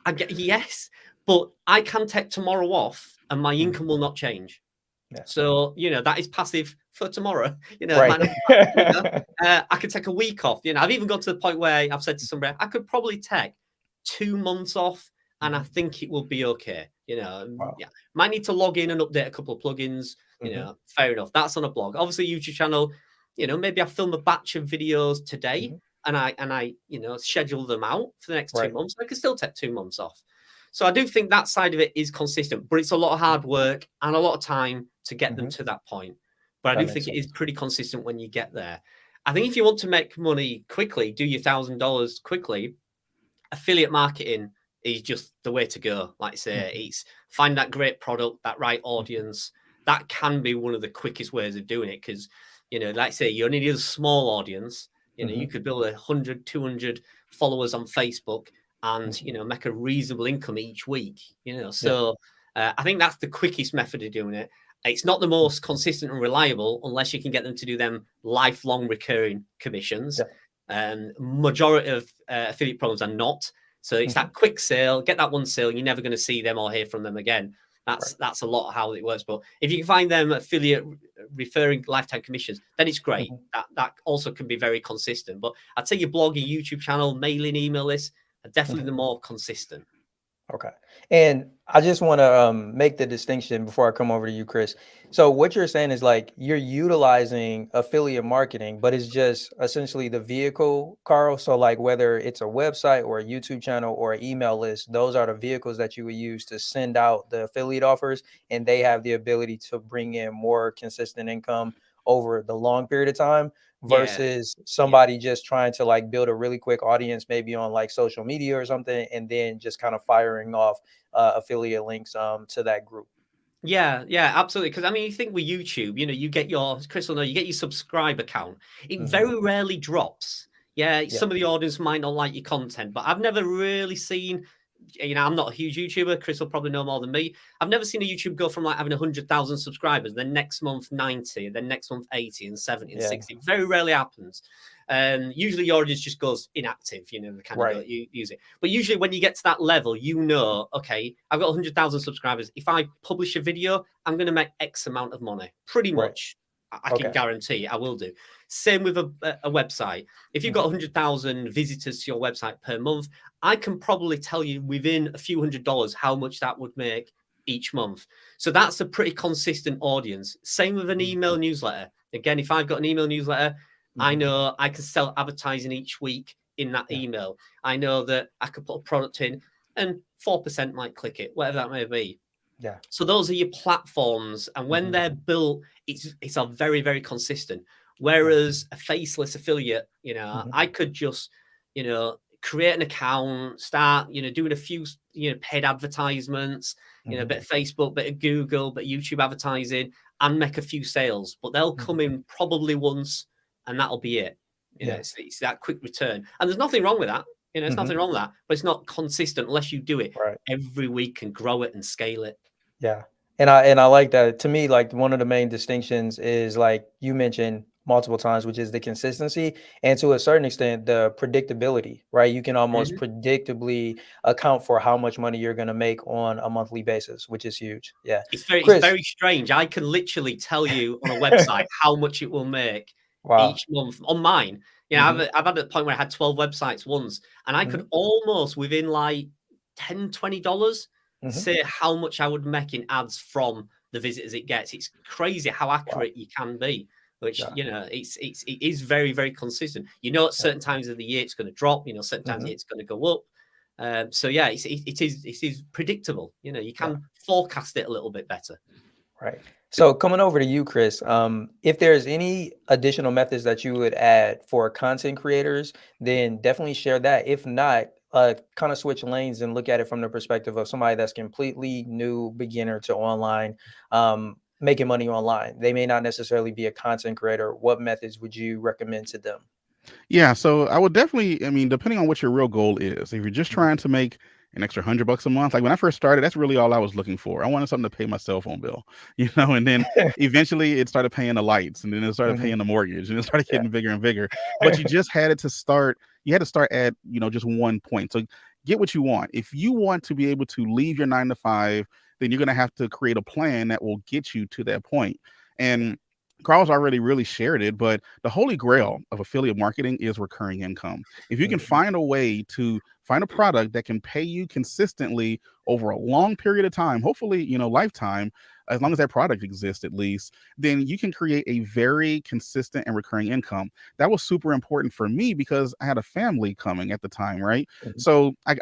I get, yes, but I can take tomorrow off and my Mhm. income will not change. Yeah. So, that is passive for tomorrow. It Right. might not, I could take a week off. I've even got to the point where I've said to somebody, I could probably take 2 months off and I Mhm. think it will be okay. Wow. Yeah, might need to log in and update a couple of plugins. Mhm. Fair enough. That's on a blog. Obviously, YouTube channel. Maybe I film a batch of videos today Mhm. and I schedule them out for the next Right. 2 months. I can still take 2 months off. So I do think that side of it is consistent, but it's a lot of hard work and a lot of time to get them Mhm. to that point. But I That do makes think it is sense. pretty consistent when you get there. I think if you want to make money quickly, do your $1,000 quickly, affiliate marketing is just the way to go. Like I say, Mhm. it's find that great product, that right Mhm. audience. That can be one of the quickest ways of doing it because, like I say, you only need a small audience. You Mhm. could build 100, 200 followers on Facebook and, Mhm. make a reasonable income each week. Yeah. So I think that's the quickest method of doing it. It's not the most consistent and reliable unless you can get them to do them lifelong recurring commissions. Yeah. Majority of affiliate programs are not. So it's Mhm. that quick sale, get that one sale, you're never going to see them or hear from them again. Right. That's a lot of how it works. But if you can find them affiliate referring lifetime commissions, then it's great. Mhm. That also can be very consistent. But I'd say your blog, your YouTube channel, mailing, email list are definitely Mhm. the more consistent. Okay. And I just want to make the distinction before I come over to you, Chris. So what you're saying is like you're utilizing affiliate marketing, but it's just essentially the vehicle, Carl. So like whether it's a website or a YouTube channel or an email list, those are the vehicles that you would use to send out the affiliate offers, and they have the ability to bring in more consistent income over the long period of time Yeah. versus Yeah. somebody just trying to like build a really quick audience maybe on like social media or something and then just kind of firing off affiliate links to that group. Yeah, absolutely. Because I mean, you think with YouTube, you get your Chris will know, you get your subscriber count. It Hmm. very rarely drops. Yeah, Yeah. some of the audience might not like your content, but I've never really seen. I'm not a huge YouTuber. Chris will probably know more than me. I've never seen a YouTube go from like having 100,000 subscribers, then next month 90, then next month 80 and 70 and Yeah. 60. It very rarely happens. Usually your audience just goes inactive, they kind of Right. don't use it. But usually when you get to that level, okay, I've got 100,000 subscribers. If I publish a video, I'm going to make X amount of money. Pretty Right. much. I can Okay. guarantee I will do. Same with a website. If you've got Hmm. 100,000 visitors to your website per month, I can probably tell you within a few $100s how much that would make each month. So that's a pretty consistent audience. Same with an email newsletter. Again, if I've got an email newsletter, I Mhm. know I can sell advertising each week in that Yeah. email. I know that I could put a product in and 4% might click it, whatever that may be. Yeah. So those are your platforms, and when Mhm. they're built, it's a very, very consistent. Yeah. Whereas a faceless affiliate, Mhm. I could just, create an account, start, doing a few, paid advertisements, a Mhm. bit of Facebook, bit of Google, bit of YouTube advertising, and make a few sales. But they'll Mhm. come in probably once, and that'll be it. Yeah. It's that quick return, and there's nothing wrong with that. There's Mhm. nothing wrong with that, but it's not consistent unless you do it Right. every week and grow it and scale it. Yeah. And I like that. To me, like one of the main distinctions is like you mentioned multiple times, which is the consistency and to a certain extent the predictability, right? You can almost Mhm. predictably account for how much money you're going to make on a monthly basis, which is huge. Yeah. It's Chris. very strange. I can literally tell you on a website how much it will make Wow. each month on mine. Mhm. I've had a point where I had 12 websites once, and I could Mhm. almost within like $10, $20 Mhm. say how much I would make in ads from the visitors it gets. It's crazy how Wow. accurate you can be, which Yeah. it is very, very consistent. At Yeah. certain times of the year it's going to drop, certain times Mhm. it's going to go up. So yeah, it is predictable. You Yeah. can forecast it a little bit better. Right. So coming over to you, Chris, if there's any additional methods that you would add for content creators, then definitely share that. If not, kind of switch lanes and look at it from the perspective of somebody that's completely new beginner to online, making money online. They may not necessarily be a content creator. What methods would you recommend to them? Yeah, so I would definitely, I mean, depending on what your real goal is, if you're just Mhm. trying to make an extra $100 a month, like when I first started, that's really all I was looking for. I wanted something to pay my cell phone bill, and then eventually it started paying the lights and then it started Mhm. paying the mortgage and it started Yeah. getting bigger and bigger. But you just had it to start, you had to start at, just one point. So get what you want. If you want to be able to leave your 9 to 5, then you're going to have to create a plan that will get you to that point. And Carl's already really shared it, but the holy grail of affiliate marketing is recurring income. If you can Mhm. find a way to find a product that can pay you consistently over a long period of time, hopefully, lifetime, as long as that product exists at least, then you can create a very consistent and recurring income. That was super important for me because I had a family coming at the time, right? Mhm. So I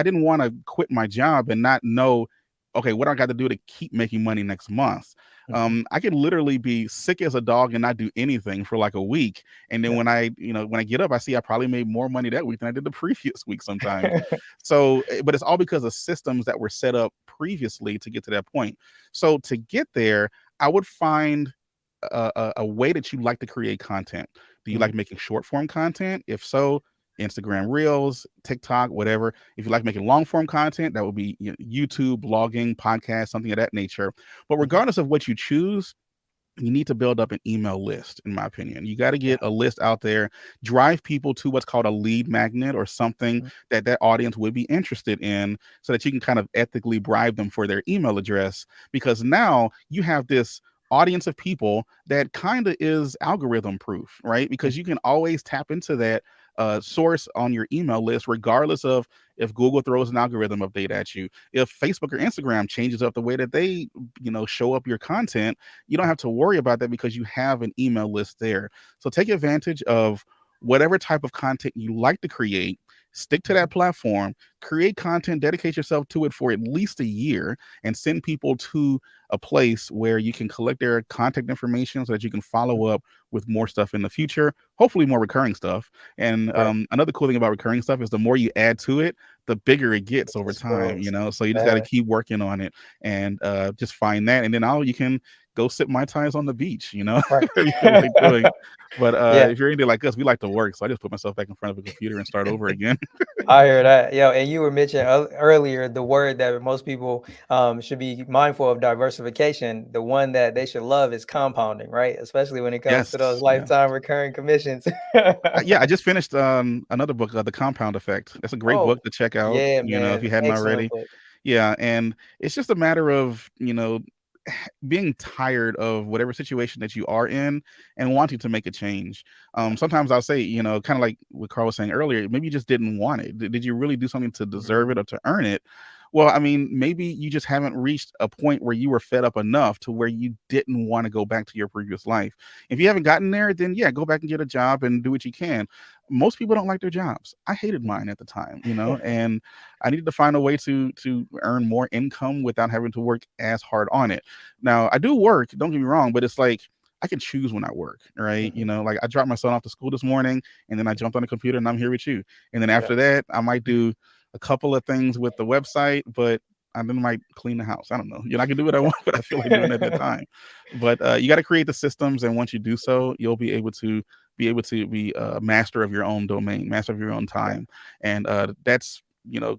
didn't want to quit my job and not know, okay, what I got to do to keep making money next month. Mhm. I could literally be sick as a dog and not do anything for like a week. And then Yeah. when I get up, I see I probably made more money that week than I did the previous week sometimes. So, but it's all because of systems that were set up previously to get to that point. So to get there, I would find a way that you like to create content. Do you Mhm. like making short form content? If so, Instagram Reels, TikTok, whatever. If you like making long form content, that would be YouTube, blogging, podcast, something of that nature. But Mhm. regardless of what you choose, you need to build up an email list, in my opinion. You got to Yeah. get a list out there, drive people to what's called a lead magnet or something Mhm. that audience would be interested in so that you can kind of ethically bribe them for their email address. Because now you have this audience of people that kind of is algorithm proof, right? Mhm. Because you can always tap into that source on your email list, regardless of if Google throws an algorithm update at you, if Facebook or Instagram changes up the way that they, show up your content. You don't have to worry about that because you have an email list there. So take advantage of whatever type of content you like to create, stick to Mhm. that platform, create content, dedicate yourself to it for at least a year, and send people to a place where you can collect their contact information so that you can follow up with more stuff in the future, hopefully more recurring stuff. And Right. another cool thing about recurring stuff is the more you add to it, the bigger it gets It over just time, grows. so you just got to Yeah. keep working on it and just find that. And then you can go sip Mai Tais on the beach, Right. if you feel like doing. But Yeah. if you're anything like us, we like to work. So I just put myself back in front of a computer and start over again. I hear that. Yo, and you were mentioning earlier the word that most people should be mindful of diversification. The one that they should love is compounding, right? Especially when it comes to those Yes, yes. lifetime recurring commissions. Yeah, I just finished another book, The Compound Effect. That's a great book Oh, to check out, yeah, if man. you hadn't Excellent already. book. Yeah, and it's just a matter of, being tired of whatever situation that you are in and wanting to make a change. Yeah. Sometimes I'll say, kind of like what Carl was saying earlier, maybe you just didn't want it. Did you really do something to Mhm. deserve it or to earn it? Well, I mean, maybe you just haven't reached a point where you were fed up enough to where you didn't want to go back to your previous life. If you haven't gotten there, then yeah, go back and get a job and do what you can. Most people don't like their jobs. I hated mine at the time, and I needed to find a way to earn more income without having to work as hard on it. Now, I do work, don't get me wrong, but it's like I can choose when I work, right? Like I dropped my son off to school this morning and then I jumped on the computer and I'm here with you. And then after that, I might do a couple of things with the website, but I then might clean the house. I don't know. I can do what I want, but I feel like doing it at that time. But you got to create the systems, and once you do so, you'll be able to be a master of your own domain, master of your own time, and that's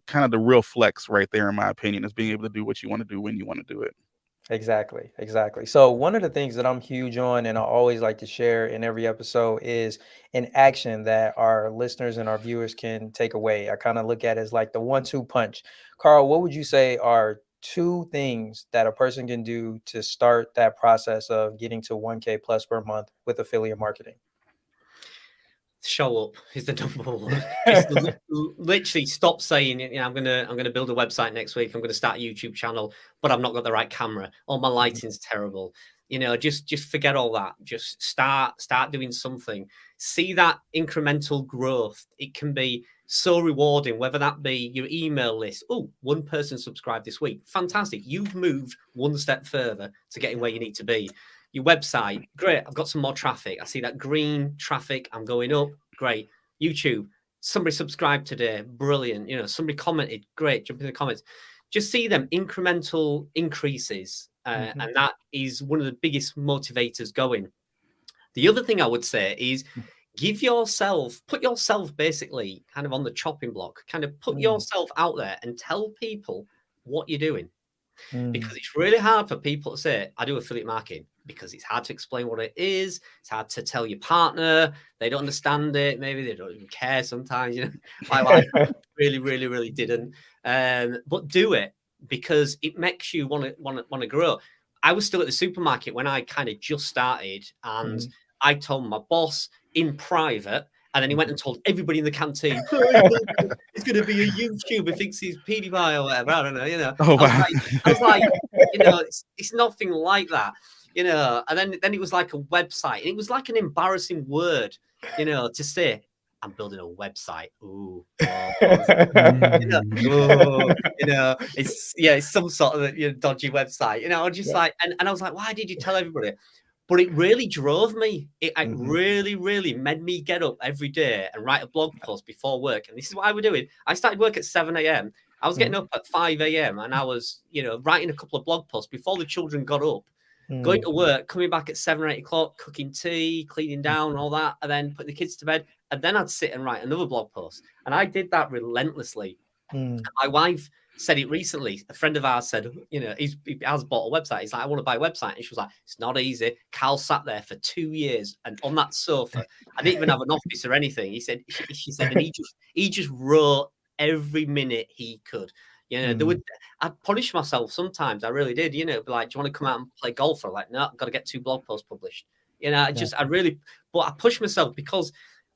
kind of the real flex right there, in my opinion, is being able to do what you want to do when you want to do it. Exactly. So one of the things that I'm huge on and I always like to share in every episode is an action that our listeners and our viewers can take away. I kind of look at it as like the 1-2 punch. Carl, what would you say are 2 things that a person can do to start that process of getting to 1K plus per month with affiliate marketing? Show up is the number one. Just literally stop saying, I'm gonna build a website next week. I'm gonna start a YouTube channel, but I've not got the right camera. Or my lighting's terrible. Just forget all that. Just start doing something. See that incremental growth. It can be so rewarding, whether that be your email list. Oh, 1 person subscribed this week. Fantastic. You've moved 1 step further to getting where you need to be. Your website, great. I've got some more traffic. I see that green traffic. I'm going up. Great. YouTube, somebody subscribed today. Brilliant. Somebody commented. Great. Jump in the comments. Just see them incremental increases. And that is one of the biggest motivators going. The other thing I would say is put yourself basically kind of on the chopping block, kind of put yourself out there and tell people what you're doing. Because it's really hard for people to say, I do affiliate marketing, because it's hard to explain what it is. It's hard to tell your partner. They don't understand it. Maybe they don't even care sometimes. My wife really, really, really didn't. But do it, because it makes you want to grow. I was still at the supermarket when I kind of just started, and I told my boss in private, and then he went and told everybody in the canteen, he's going to be a YouTuber, thinks he's PewDiePie or whatever. I don't know, Oh, wow. I was like, it's nothing like that, and then it was like a website. And it was like an embarrassing word, to say, I'm building a website. Ooh. It's some sort of dodgy website, just like, and I was like, why did you tell everybody? But it really drove me. It really, really made me get up every day and write a blog post before work. And this is what I was doing. I started work at 7 a.m. I was getting up at 5 a.m. and I was, writing a couple of blog posts before the children got up, going to work, coming back at 7 or 8 o'clock, cooking tea, cleaning down, all that, and then putting the kids to bed. And then I'd sit and write another blog post. And I did that relentlessly. My wife said it recently. A friend of ours said, he has bought a website. He's like, I want to buy a website. And she was like, it's not easy. Carl sat there for 2 years and on that sofa. I didn't even have an office or anything. She said, and he just wrote every minute he could. I'd punish myself sometimes. I really did. Be like, do you want to come out and play golf? I'm like, no, I've got to get 2 blog posts published. But I pushed myself because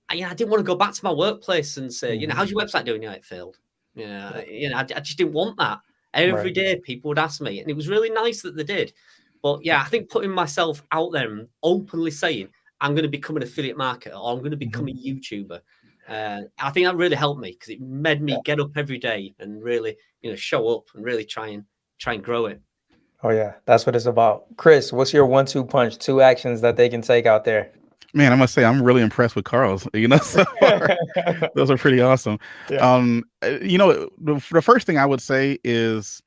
I didn't want to go back to my workplace and say, how's your website doing? It failed. I just didn't want that. Every day people would ask me, and it was really nice that they did. But I think putting myself out there and openly saying, I'm going to become an affiliate marketer, or I'm going to become a YouTuber, I think that really helped me, because it made me get up every day and really, show up and really try and grow it. Oh yeah, that's what it's about. Chris, what's your 1-2 punch, 2 actions that they can take out there? Man, I must say I'm really impressed with Carl's. So far. Those are pretty awesome. The first thing I would say is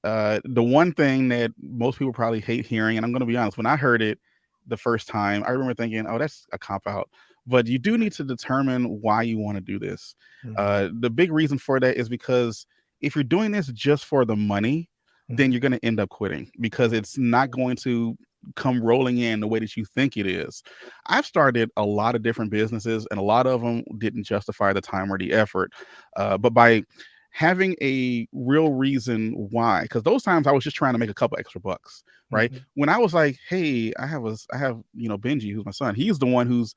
the one thing that most people probably hate hearing, and I'm going to be honest, when I heard it the first time, I remember thinking, oh, that's a cop out. But you do need to determine why you want to do this. The big reason for that is because if you're doing this just for the money, then you're going to end up quitting, because it's not going to come rolling in the way that you think it is. I've started a lot of different businesses, and a lot of them didn't justify the time or the effort. But by having a real reason why, because those times I was just trying to make a couple extra bucks, right? When I was like, hey, I have Benji, who's my son. He's the one who's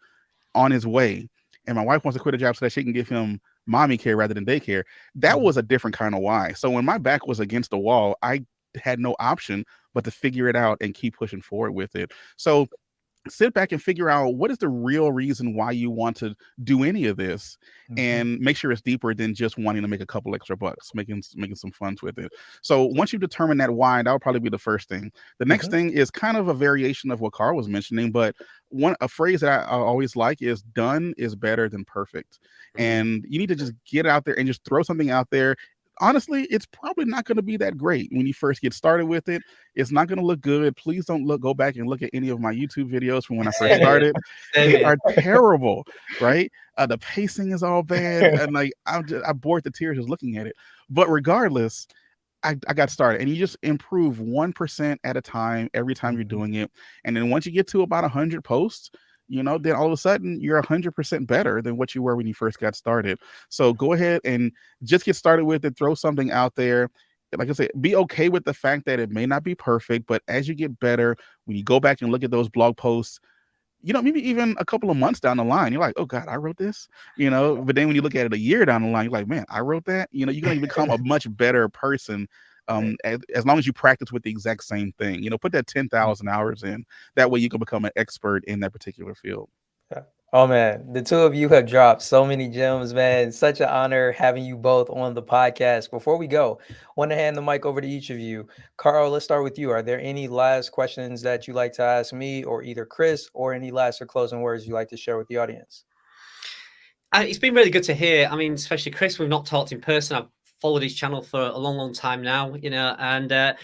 on his way. and my wife wants to quit a job so that she can give him mommy care rather than daycare. That was a different kind of why. So when my back was against the wall, I had no option but to figure it out and keep pushing forward with it. So sit back and figure out what is the real reason why you want to do any of this, and make sure it's deeper than just wanting to make a couple extra bucks, making some funds with it. So once you determine that why, that would probably be the first thing. The next thing is kind of a variation of what Carl was mentioning, but a phrase that I always like is done is better than perfect. And you need to just get out there and just throw something out there. Honestly, it's probably not going to be that great when you first get started with it. It's not going to look good. Please don't go back and look at any of my YouTube videos from when I first started. They are terrible, right? The pacing is all bad, and like I bored to tears just looking at it. But regardless, I got started, and you just improve 1% at a time every time you're doing it. And then once you get to about 100 posts, then all of a sudden you're 100% better than what you were when you first got started. So go ahead and just get started with it. Throw something out there. Like I said, be okay with the fact that it may not be perfect, but as you get better, when you go back and look at those blog posts, maybe even a couple of months down the line, you're like, oh God, I wrote this, but then when you look at it a year down the line, you're like, man, I wrote that. You're going to become a much better person. As long as you practice with the exact same thing, put that 10,000 hours in. That way you can become an expert in that particular field. Oh man, the two of you have dropped so many gems, man. Such an honor having you both on the podcast. Before we go, I want to hand the mic over to each of you. Carl, let's start with you. Are there any last questions that you like to ask me or either Chris, or any last or closing words you like to share with the audience? It's been really good to hear. I mean, especially Chris, we've not talked in person. I've followed his channel for a long time now, and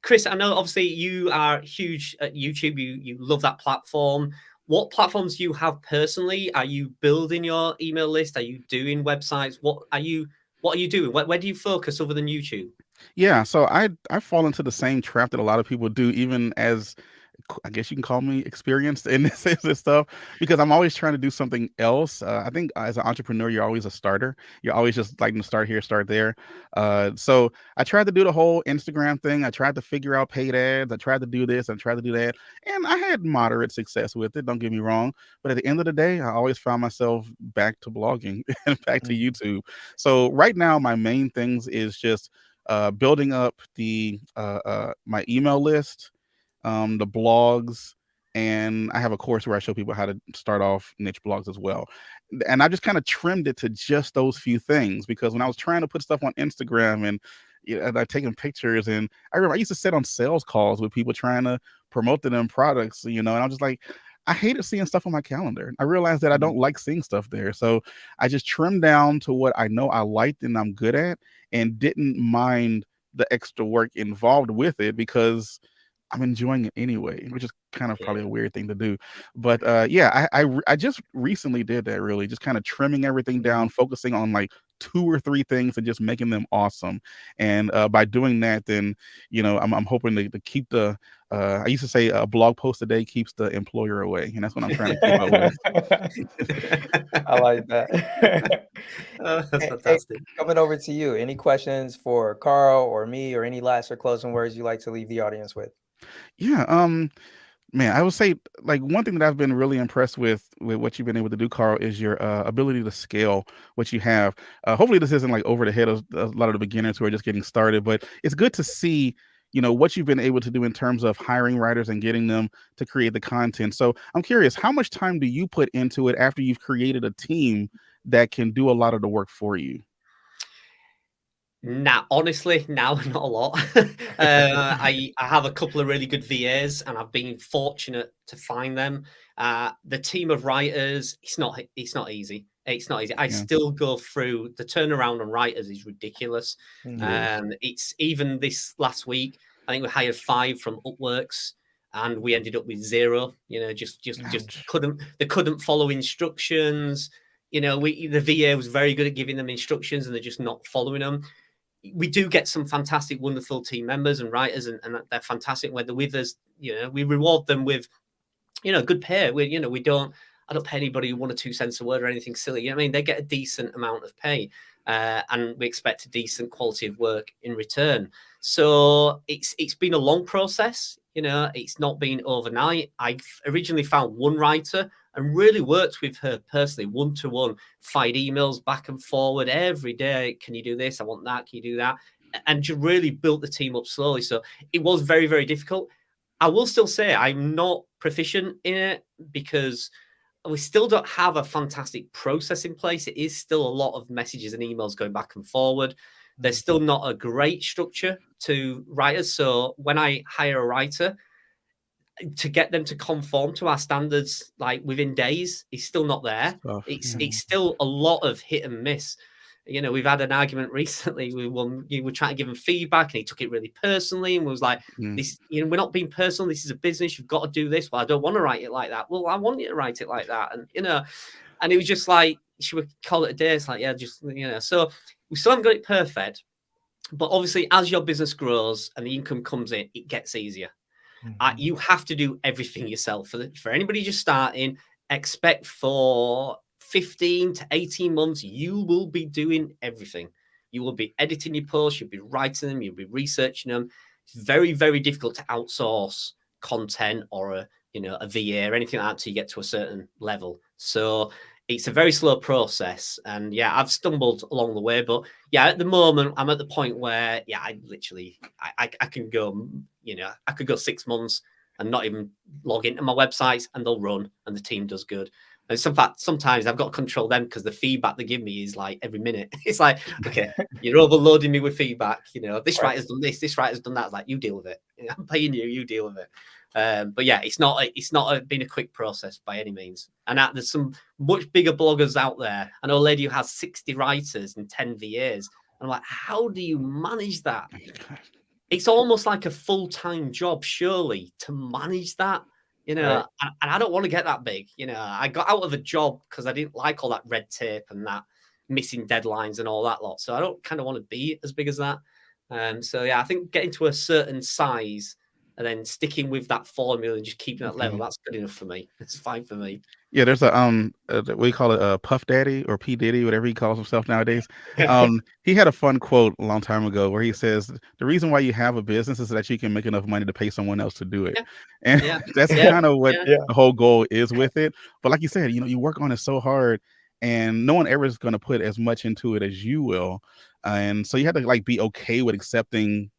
Chris, I know obviously you are huge at YouTube. You love that platform. What platforms do you have personally? Are you building your email list? Are you doing websites? What are you doing? Where do you focus other than YouTube? Yeah, so I fall into the same trap that a lot of people do, even as I guess you can call me experienced in this stuff, because I'm always trying to do something else. I think as an entrepreneur, you're always a starter. You're always just like to start here, start there. So I tried to do the whole Instagram thing. I tried to figure out paid ads. I tried to do this. I tried to do that. And I had moderate success with it. Don't get me wrong. But at the end of the day, I always found myself back to blogging and back to YouTube. So right now, my main things is just building up my email list, the blogs, and I have a course where I show people how to start off niche blogs as well. And I just kind of trimmed it to just those few things, because when I was trying to put stuff on Instagram and I'd taken pictures, and I remember I used to sit on sales calls with people trying to promote them products, and I'm just like, I hated seeing stuff on my calendar. I realized that I don't like seeing stuff there. So I just trimmed down to what I know I liked and I'm good at, and didn't mind the extra work involved with it, because I'm enjoying it anyway, which is kind of probably a weird thing to do. But yeah, I just recently did that, really, just kind of trimming everything down, focusing on like 2 or 3 things and just making them awesome. And by doing that, then, I'm hoping to keep the, I used to say a blog post a day keeps the employer away. And that's what I'm trying to keep up with. I like that. That's Hey, fantastic. coming over to you. Any questions for Carl or me, or any last or closing words you like to leave the audience with? Yeah, man, I would say, like, one thing that I've been really impressed with what you've been able to do, Carl, is your ability to scale what you have. Hopefully this isn't like over the head of a lot of the beginners who are just getting started, but it's good to see, what you've been able to do in terms of hiring writers and getting them to create the content. So I'm curious, how much time do you put into it after you've created a team that can do a lot of the work for you? Now, honestly, now not a lot. I have a couple of really good VAs, and I've been fortunate to find them. The team of writers, it's not easy. It's not easy. I Yeah. still go through the turnaround on writers is ridiculous. It's even this last week, I think we hired 5 from Upworks, and we ended up with 0. Just Ouch. couldn't follow instructions. The VA was very good at giving them instructions, and they're just not following them. We do get some fantastic, wonderful team members and writers, and they're fantastic when they're with us. We reward them with, good pay. I don't pay anybody 1 or 2 cents a word or anything silly. I mean, they get a decent amount of pay. and we expect a decent quality of work in return. So it's been a long process. It's not been overnight. I originally found one writer and really worked with her personally, one-to-one, fired emails back and forward every day. Can you do this? I want that. Can you do that? And just really built the team up slowly. So it was very, very difficult. I will still say I'm not proficient in it because we still don't have a fantastic process in place. It is still a lot of messages and emails going back and forward. There's still not a great structure to writers. So when I hire a writer, to get them to conform to our standards like within days is still not there. It's still a lot of hit and miss. We've had an argument recently. We were trying to give him feedback and he took it really personally and was like, this, we're not being personal. This is a business. You've got to do this. Well, I don't want to write it like that. Well, I want you to write it like that. And, and it was just like, should we call it a day? It's like, yeah, just, so we still haven't got it perfect. But obviously, as your business grows and the income comes in, it gets easier. You have to do everything yourself. For anybody just starting, expect for 15 to 18 months, you will be doing everything. You will be editing your posts, you'll be writing them, you'll be researching them. It's very, very difficult to outsource content or a VA or anything like that until you get to a certain level. So it's a very slow process. And yeah, I've stumbled along the way. But yeah, at the moment, I'm at the point where, yeah, I can go, I could go 6 months and not even log into my websites and they'll run and the team does good. And sometimes I've got to control them because the feedback they give me is like every minute. It's like, okay, you're overloading me with feedback. This writer's done this writer's done that. It's like, you deal with it. I'm paying you, you deal with it. But yeah, it's not been a quick process by any means. And there's some much bigger bloggers out there. I know a lady who has 60 writers and 10 VAs. I'm like, how do you manage that? It's almost like a full-time job, surely, to manage that. And I don't want to get that big. I got out of a job because I didn't like all that red tape and that missing deadlines and all that lot. So I don't kind of want to be as big as that. So yeah, I think getting to a certain size and then sticking with that formula and just keeping that level, that's good enough for me. It's fine for me. Yeah, there's we call it a Puff Daddy or P Diddy, whatever he calls himself nowadays. He had a fun quote a long time ago where he says, the reason why you have a business is that you can make enough money to pay someone else to do it. And that's kind of what the whole goal is with it. But like you said, you work on it so hard and no one ever is going to put as much into it as you will. And so you have to be okay with accepting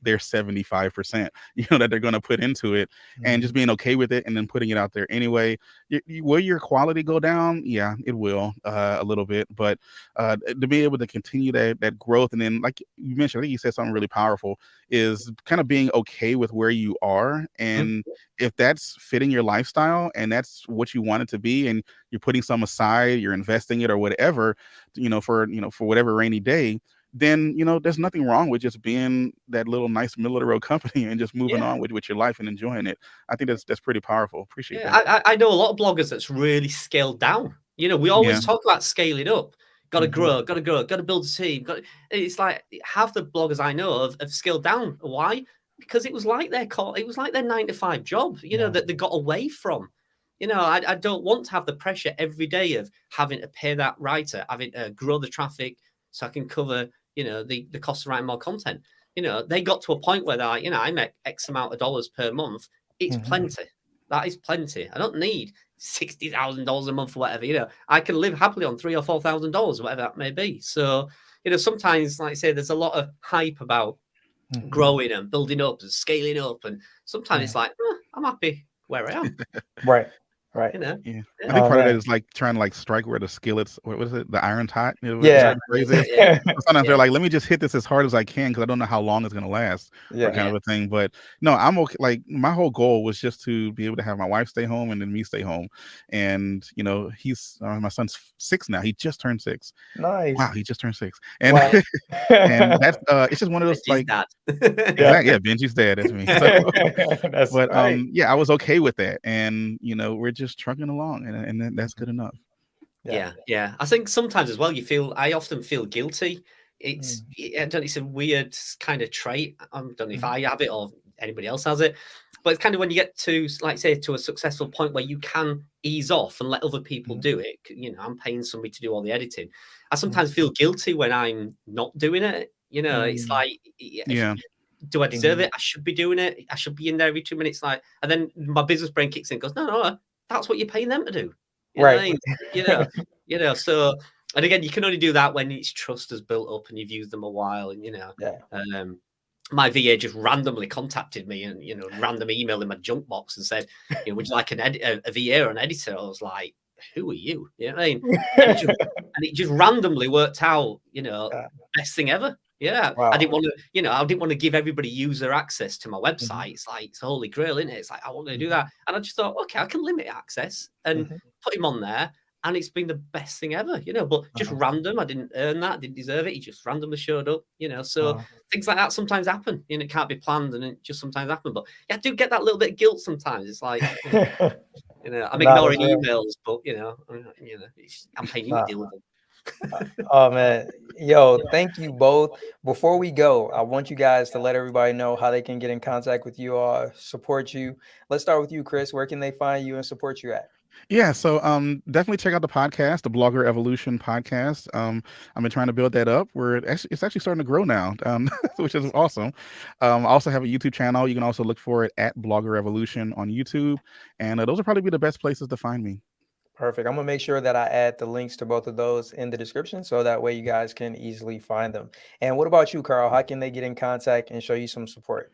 their 75%, that they're going to put into it and just being okay with it and then putting it out there anyway. Will your quality go down? Yeah, it will a little bit, but to be able to continue that growth. And then like you mentioned, I think you said something really powerful is kind of being okay with where you are. And if that's fitting your lifestyle and that's what you want it to be, and you're putting some aside, you're investing it or whatever, for whatever rainy day, then there's nothing wrong with just being that little nice middle of the road company and just moving on with your life and enjoying it. I think that's pretty powerful. Appreciate that. I know a lot of bloggers that's really scaled down. We always talk about scaling up. Got to grow, got to build a team. It's like half the bloggers I know have scaled down. Why? Because it was like their 9-to-5 job, that they got away from. I don't want to have the pressure every day of having to pay that writer, having to grow the traffic so I can cover the cost of writing more content. They got to a point where they're like, I make X amount of dollars per month. It's plenty. That is plenty. I don't need $60,000 a month or whatever. I can live happily on $3,000 or $4,000, whatever that may be. So, sometimes, like I say, there's a lot of hype about growing and building up and scaling up. And sometimes it's like, I'm happy where I am. Right. I think part of that is trying to strike where the skillets, what is it, the iron's hot? Sometimes they're like, let me just hit this as hard as I can because I don't know how long it's going to last, kind of a thing. But no, I'm okay. My whole goal was just to be able to have my wife stay home and then me stay home. And he's my son's 6 now. He just turned 6. Nice. Wow, he just turned 6. And and that's it's just one of those Benji's dad. That's me. So, I was okay with that, and we're just trucking along, and that's good enough. Yeah. I think sometimes as well, I often feel guilty. It's a weird kind of trait. I don't know if I have it or anybody else has it, but it's kind of when you get to, like say, to a successful point where you can ease off and let other people do it. I'm paying somebody to do all the editing. I sometimes feel guilty when I'm not doing it. You know, it's like, Yeah. do I deserve it? I should be doing it. I should be in there every 2 minutes. Like, and then my business brain kicks in and goes, no, that's what you're paying them to do. You know what I mean? You know, so, and again, you can only do that when it's trust has built up and you've used them a while. And, you know, my VA just randomly contacted me and, you know, random email in my junk box and said, you know, would you like a VA or an editor? I was like, who are you? You know what I mean? And it just randomly worked out, you know, best thing ever. Yeah. Wow. I didn't want to give everybody user access to my website. It's like, it's a holy grail, isn't it? It's like, I want to do that. And I just thought, okay, I can limit access and put him on there. And it's been the best thing ever, you know, but just random. I didn't earn that, didn't deserve it. He just randomly showed up, you know. So things like that sometimes happen. You know, it can't be planned and it just sometimes happen. But yeah, I do get that little bit of guilt sometimes. It's like, you know, I'm ignoring emails, but you know, I'm paying you to deal with them. Oh man, yo, thank you both. Before we go, I want you guys to let everybody know how they can get in contact with you or support you. Let's start with you, Chris. Where can they find you and support you at? Yeah, so definitely check out the podcast, the Blogger Evolution podcast. I've been trying to build that up. It's actually starting to grow now, which is awesome. I also have a YouTube channel. You can also look for it at Blogger Evolution on YouTube, and those will probably be the best places to find me. Perfect. I'm gonna make sure that I add the links to both of those in the description so that way you guys can easily find them. And what about you, Carl? How can they get in contact and show you some support?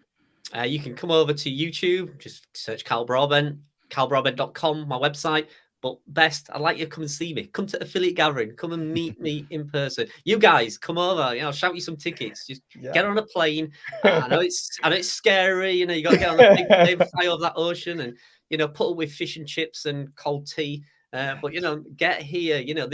You can come over to YouTube, just search Carl Broadbent, carlbroadbent.com, my website. But best, I'd like you to come and see me. Come to affiliate gathering. Come and meet me in person. You guys, come over. You know, I'll shout you some tickets. Just get on a plane. I know it's scary. You know, you got to get on the plane, fly over that ocean, and you know, put up with fish and chips and cold tea. But you know, get here. You know,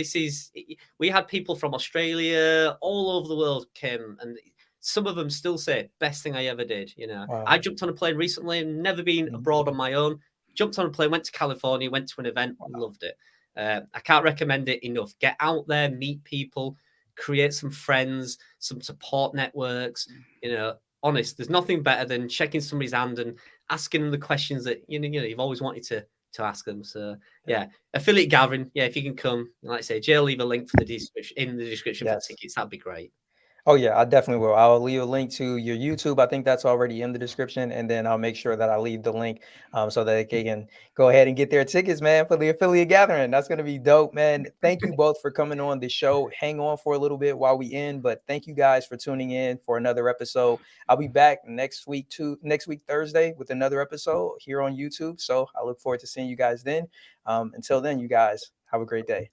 we had people from Australia, all over the world came, and some of them still say best thing I ever did. You know, I jumped on a plane recently, never been abroad on my own. Jumped on a plane, went to California, went to an event, loved it. I can't recommend it enough. Get out there, meet people, create some friends, some support networks. You know, honest, there's nothing better than checking somebody's hand and asking them the questions that you know you've always wanted to ask them. So yeah, affiliate gathering. Yeah, if you can come, like I say, Jay will leave a link for the description for tickets. That'd be great. Oh yeah, I definitely will. I'll leave a link to your YouTube. I think that's already in the description, and then I'll make sure that I leave the link so that they can go ahead and get their tickets, man, for the affiliate gathering. That's gonna be dope, man. Thank you both for coming on the show. Hang on for a little bit while we end, but thank you guys for tuning in for another episode. I'll be back next week Thursday with another episode here on YouTube. So I look forward to seeing you guys then. Until then, you guys have a great day.